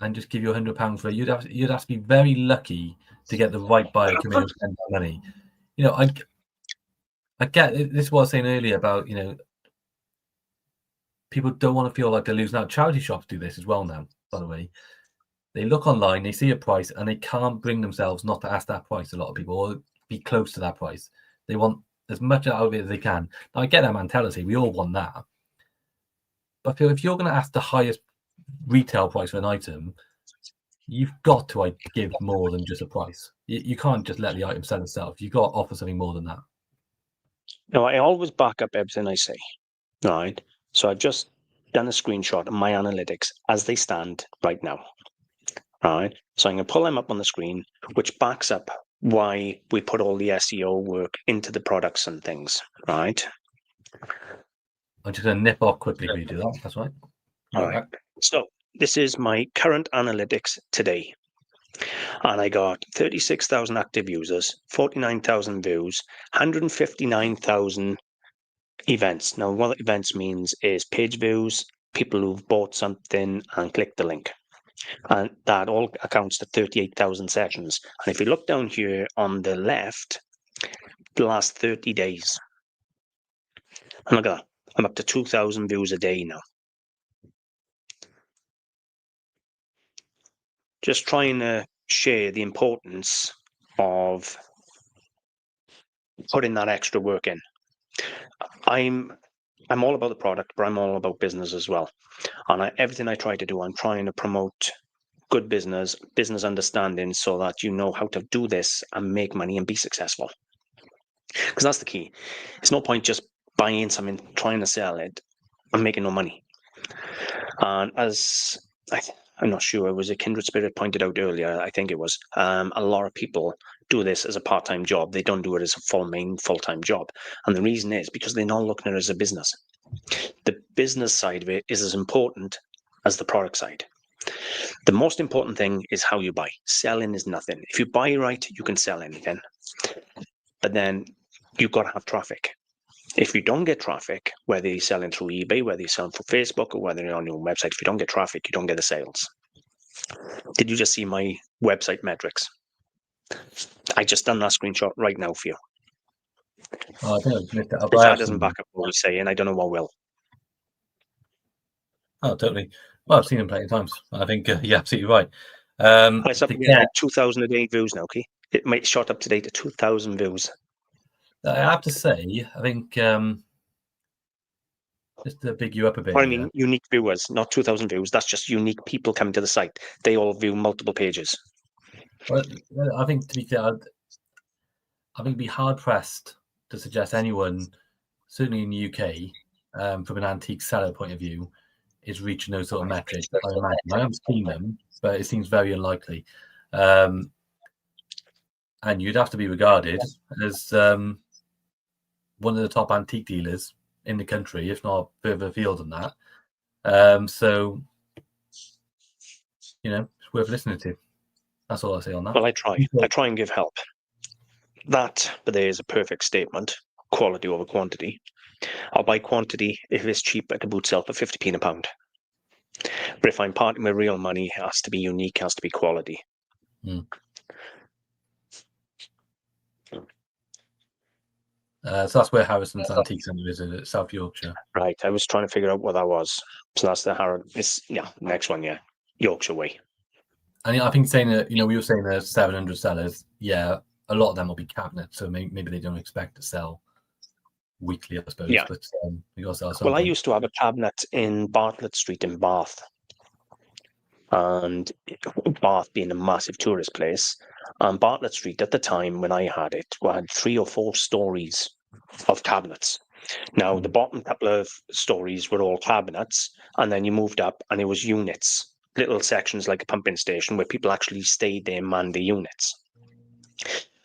and just give you £100 for it? You'd have to be very lucky to get the right buyer come in and spend that money. I get it. This is what I was saying earlier about, people don't want to feel like they're losing out. Charity shops do this as well now, by the way. They look online, they see a price, and they can't bring themselves not to ask that price, a lot of people, or be close to that price. They want as much out of it as they can. Now, I get that mentality. We all want that. But I feel if you're going to ask the highest retail price for an item, you've got to give more than just a price. You can't just let the item sell itself. You've got to offer something more than that. No, I always back up everything I say, right? So I've just done a screenshot of my analytics as they stand right now, right? So I'm going to pull them up on the screen, which backs up why we put all the SEO work into the products and things, right? I'm just going to nip off quickly for you to do that. That's right. All right. So this is my current analytics today. And I got 36,000 active users, 49,000 views, 159,000 events. Now, what events means is page views, people who've bought something and clicked the link. And that all accounts to 38,000 sessions. And if you look down here on the left, the last 30 days, and look at that, I'm up to 2,000 views a day now. Just trying to share the importance of putting that extra work in. I'm all about the product, but I'm all about business as well. And everything I try to do, I'm trying to promote good business understanding, so that you know how to do this and make money and be successful. Because that's the key. It's no point just buying something, trying to sell it, and making no money. And as I'm not sure, it was a kindred spirit pointed out earlier, I think it was, a lot of people do this as a part-time job. They don't do it as a full-time job. And the reason is because they're not looking at it as a business. The business side of it is as important as the product side. The most important thing is how you buy. Selling is nothing. If you buy right, you can sell anything. But then you've got to have traffic. If you don't get traffic, whether you're selling through eBay, whether you're selling for Facebook, or whether you're on your own website, if you don't get traffic, you don't get the sales. Did you just see my website metrics? I just done that screenshot right now for you. Oh, I think I've missed it. If that doesn't back up what I'm saying, I don't know what will. Oh, totally. Well, I've seen them plenty of times. I think you're absolutely right. It's up to like 2,000 a day views now, okay? It might shot up today to 2,000 views. I have to say, I think just to big you up a bit. I mean, unique viewers, not 2,000 views. That's just unique people coming to the site. They all view multiple pages. Well, I think, to be fair, I think it'd be hard pressed to suggest anyone, certainly in the UK, from an antique seller point of view, is reaching those sort of metrics. I imagine. I haven't seen them, but it seems very unlikely. And you'd have to be regarded as one of the top antique dealers in the country, if not further afield than that. So, it's worth listening to. That's all I say on that. Well, I try and give help. That, but there is a perfect statement: quality over quantity. I'll buy quantity if it's cheap at a boot sale for 50p in a pound. But if I'm parting with real money, it has to be unique, it has to be quality. So that's where Harrison's Antique Centre is at South Yorkshire. Right. I was trying to figure out what that was. So that's the Harrod. Next one, yeah. Yorkshire way. And I think saying that, we were saying there's 700 sellers. Yeah, a lot of them will be cabinets, so maybe they don't expect to sell weekly, I suppose. Yeah. But you got to sell something. I used to have a cabinet in Bartlett Street in Bath. And Bath being a massive tourist place, and Bartlett Street at the time when I had it, we had 3 or 4 stories of cabinets. Now, the bottom couple of stories were all cabinets, and then you moved up and it was units, little sections like a pumping station where people actually stayed there and manned the units.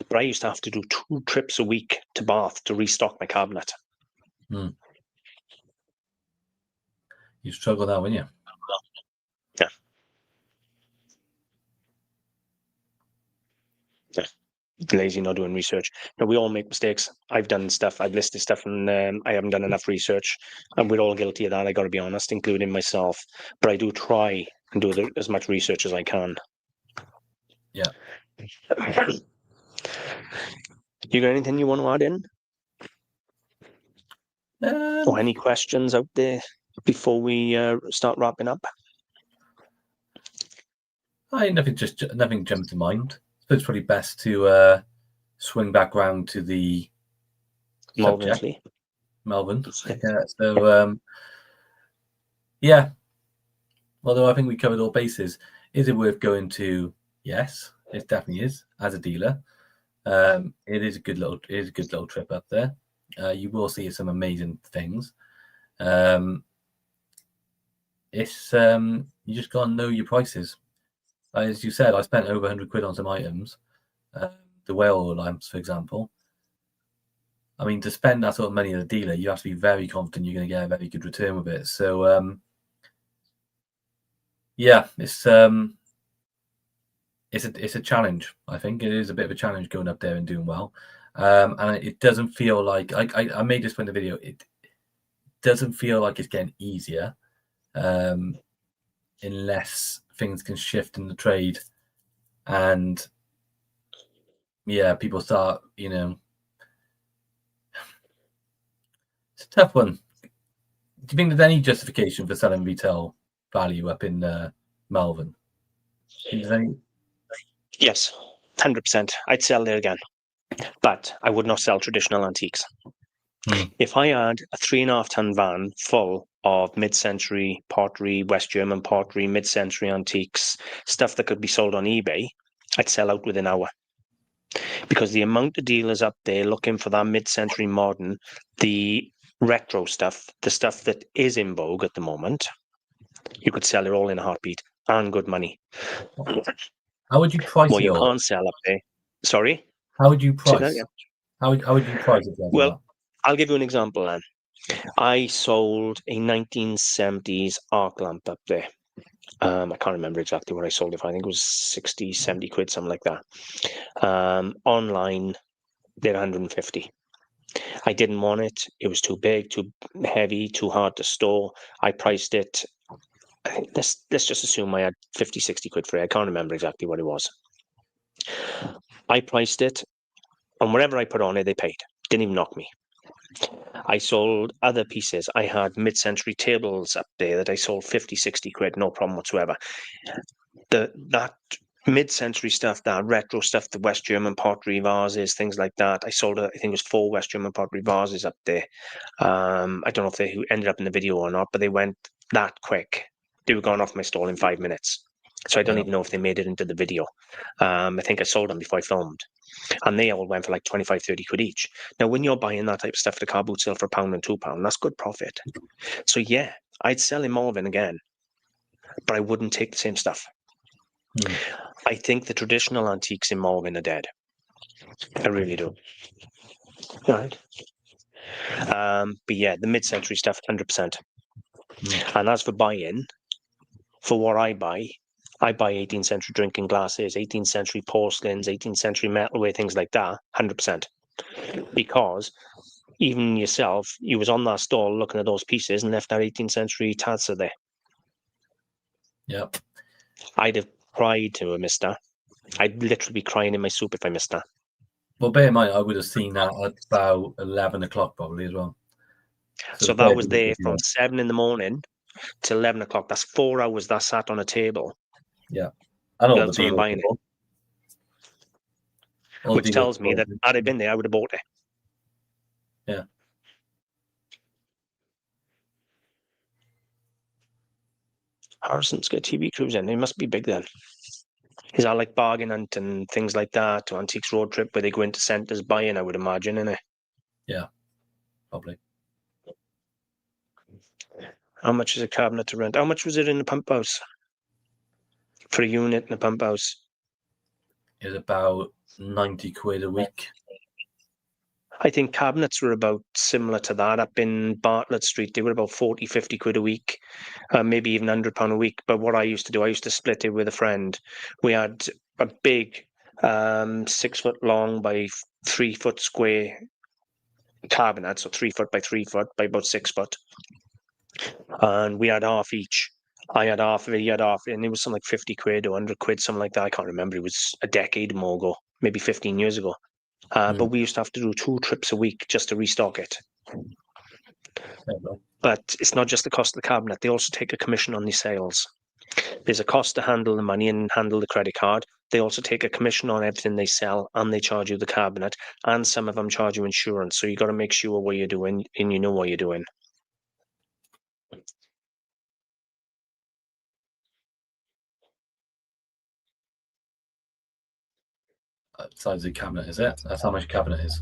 But I used to have to do 2 trips a week to Bath to restock my cabinet. You struggle now, wouldn't you? Yeah. Yeah. Lazy, not doing research. Now, we all make mistakes. I've done stuff. I've listed stuff, and I haven't done enough research. And we're all guilty of that. I got to be honest, including myself. But I do try and do as much research as I can. Yeah. You got anything you want to add in? Or any questions out there before we start wrapping up? Nothing jumped to mind. So it's probably best to swing back round to the Malvern subject. Flea. Malvern. Yeah. So yeah. Although I think we covered all bases. Is it worth going to? Yes, it definitely is. As a dealer, it is a good little trip up there. You will see some amazing things. It's you just gotta know your prices. As you said, I spent over 100 quid on some items. The whale oil lamps, for example. I mean, to spend that sort of money as a dealer, you have to be very confident you're going to get a very good return with it. So, yeah, it's a challenge. I think it is a bit of a challenge going up there and doing well. And it doesn't feel like I made this point in the video. It doesn't feel like it's getting easier, unless things can shift in the trade, and yeah, people start, it's a tough one. Do you think there's any justification for selling retail value up in Malvern? Yes, 100%. I'd sell there again, but I would not sell traditional antiques. If I had a 3.5-ton van full of mid-century pottery, West German pottery, mid-century antiques, stuff that could be sold on eBay, I'd sell out within an hour. Because the amount of dealers up there looking for that mid-century modern, the retro stuff, the stuff that is in vogue at the moment, you could sell it all in a heartbeat and good money. How would you price Well, it you all? can't sell up there. Sorry? How would you Say that price? again. How would you price it? Well, I'll give you an example then. I sold a 1970s arc lamp up there. I can't remember exactly what I sold it for. I think it was 60, 70 quid, something like that. Online, they're 150. I didn't want it. It was too big, too heavy, too hard to store. I priced it. Let's just assume I had 50, 60 quid for it. I can't remember exactly what it was. I priced it, and whatever I put on it, they paid. Didn't even knock me. I sold other pieces. I had mid-century tables up there that I sold 50, 60 quid, no problem whatsoever. That mid-century stuff, that retro stuff, the West German pottery vases, things like that. I sold, I think it was 4 West German pottery vases up there. I don't know if they ended up in the video or not, but they went that quick. They were gone off my stall in 5 minutes. So I don't even know if they made it into the video. I think I sold them before I filmed. And they all went for like 25, 30 quid each. Now, when you're buying that type of stuff at a car boot sale for £1 and £2, that's good profit. So yeah, I'd sell in Malvern again, but I wouldn't take the same stuff. I think the traditional antiques in Malvern are dead. I really do. Right. But yeah, the mid-century stuff, 100%. And as for buying, for what I buy 18th century drinking glasses, 18th century porcelains, 18th century metalware, things like that, 100%. Because even yourself, you was on that stall looking at those pieces and left that 18th century tazza there. Yep. I'd have cried to have missed that. I'd literally be crying in my soup if I missed that. Well, bear in mind, I would have seen that at about 11 o'clock probably as well. So that was there from 7 in the morning to 11 o'clock. That's 4 hours that sat on a table. Yeah. And all the someone buying it. Which tells me that had I been there, I would have bought it. Yeah. Harrison's got TV crews in. They must be big then. Is that like bargain hunt and things like that, to Antiques Road Trip where they go into centres buying, I would imagine, innit? Yeah, probably. How much is a cabinet to rent? How much was it in the pump house? For a unit in the pump house? is about 90 quid a week. I think cabinets were about similar to that up in Bartlett Street. They were about 40, 50 quid a week, maybe even £100 a week. But what I used to do, I used to split it with a friend. We had a big 6 foot long by 3 foot square cabinet, so 3 foot by 3 foot by about 6 foot. And we had half each. I had half of it, he had half, and it was something like 50 quid or 100 quid, something like that. I can't remember. It was a decade more ago, maybe 15 years ago. But we used to have to do 2 trips a week just to restock it. But it's not just the cost of the cabinet. They also take a commission on the sales. There's a cost to handle the money and handle the credit card. They also take a commission on everything they sell, and they charge you the cabinet, and some of them charge you insurance. So you got to make sure what you're doing and you know what you're doing. Size of the cabinet, is it? That's how much a cabinet is.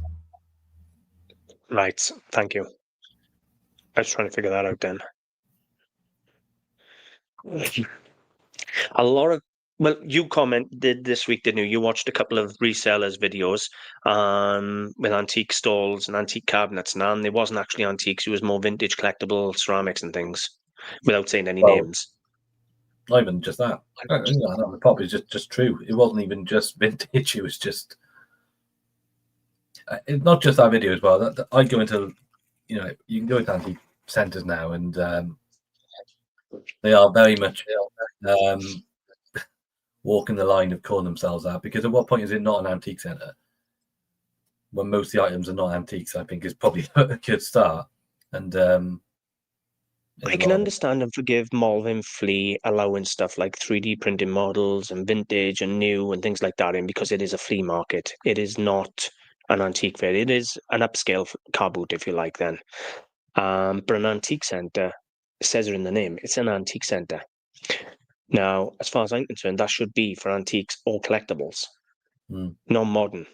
Right. Thank you. I was trying to figure that out then. A lot of, well, you commented this week, didn't you? You watched a couple of resellers' videos with antique stalls and antique cabinets, and it wasn't actually antiques. It was more vintage collectible ceramics and things, without saying any names. Not even just that. The pop is just true. It wasn't even just vintage. It was just not just that video as well. I go into, you can go into antique centres now, and they are very much walking the line of calling themselves that. Because at what point is it not an antique centre? When most of the items are not antiques, I think is probably a good start. And I can understand and forgive Malvern Flea allowing stuff like 3D printing models and vintage and new and things like that in, because it is a flea market. It is not an antique fair. It is an upscale car boot, if you like, then. But an antique centre, it says it in the name, it's an antique centre. Now, as far as I'm concerned, that should be for antiques or collectibles, not modern.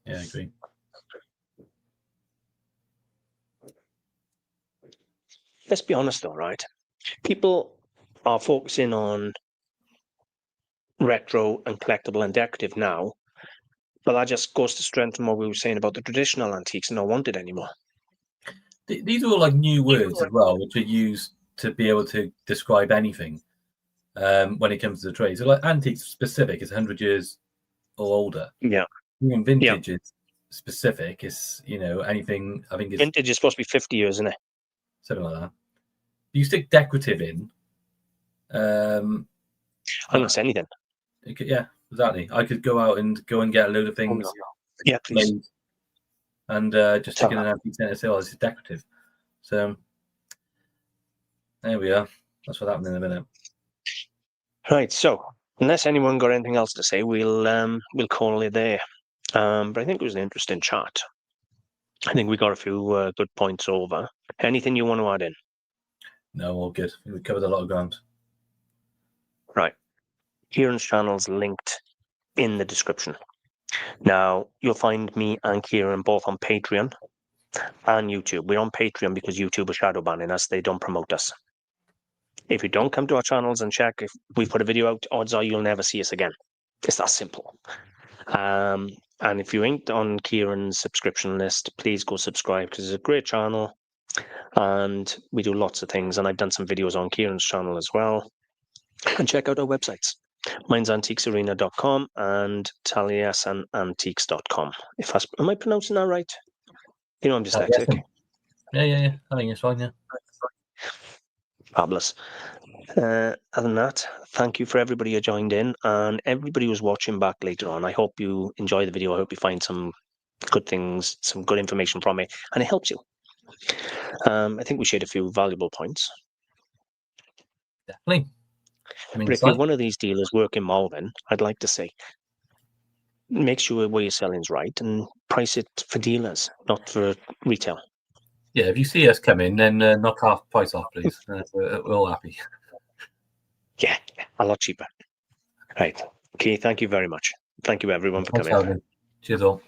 Yeah, I agree. Let's be honest though, right? People are focusing on retro and collectible and decorative now, but that just goes to strengthen what we were saying about the traditional antiques not wanted anymore. These are all like new words as well, which are used to be able to describe anything when it comes to the trade. So like antiques specific is 100 years or older. Yeah. Even vintage is specific. It's, anything, I think it's... Vintage is supposed to be 50 years, isn't it? Something like that. You stick decorative in. I'm not saying anything. Yeah, exactly. I could go out and get a load of things. Yeah, please. Made, and just stick in an antique centre and say, this is decorative. So there we are. That's what happened in a minute. Right. So unless anyone got anything else to say, we'll call it there. But I think it was an interesting chat. I think we got a few good points over. Anything you want to add in? No, all good. We covered a lot of ground. Right. Kieran's channel's linked in the description. Now, you'll find me and Kieran both on Patreon and YouTube. We're on Patreon because YouTube is shadow banning us. They don't promote us. If you don't come to our channels and check if we put a video out, odds are you'll never see us again. It's that simple. And if you ain't on Kieran's subscription list, please go subscribe, because it's a great channel and we do lots of things. And I've done some videos on Kieran's channel as well. And check out our websites. Mine's antiquesarena.com and taliesanantiques.com. Am I pronouncing that right? I'm dyslexic. Yeah. I think it's fine, yeah. Fabulous. Other than that, thank you for everybody who joined in and everybody who's watching back later on. I hope you enjoy the video. I hope you find some good things, some good information from it, and it helps you. I think we shared a few valuable points. Definitely. But if you're one of these dealers working Malvern, I'd like to say, make sure where you're selling is right and price it for dealers, not for retail. Yeah, if you see us come in, then knock half price off, please. We're all happy. Yeah, a lot cheaper. Right. Okay, thank you very much. Thank you, everyone, for coming. Cheers all.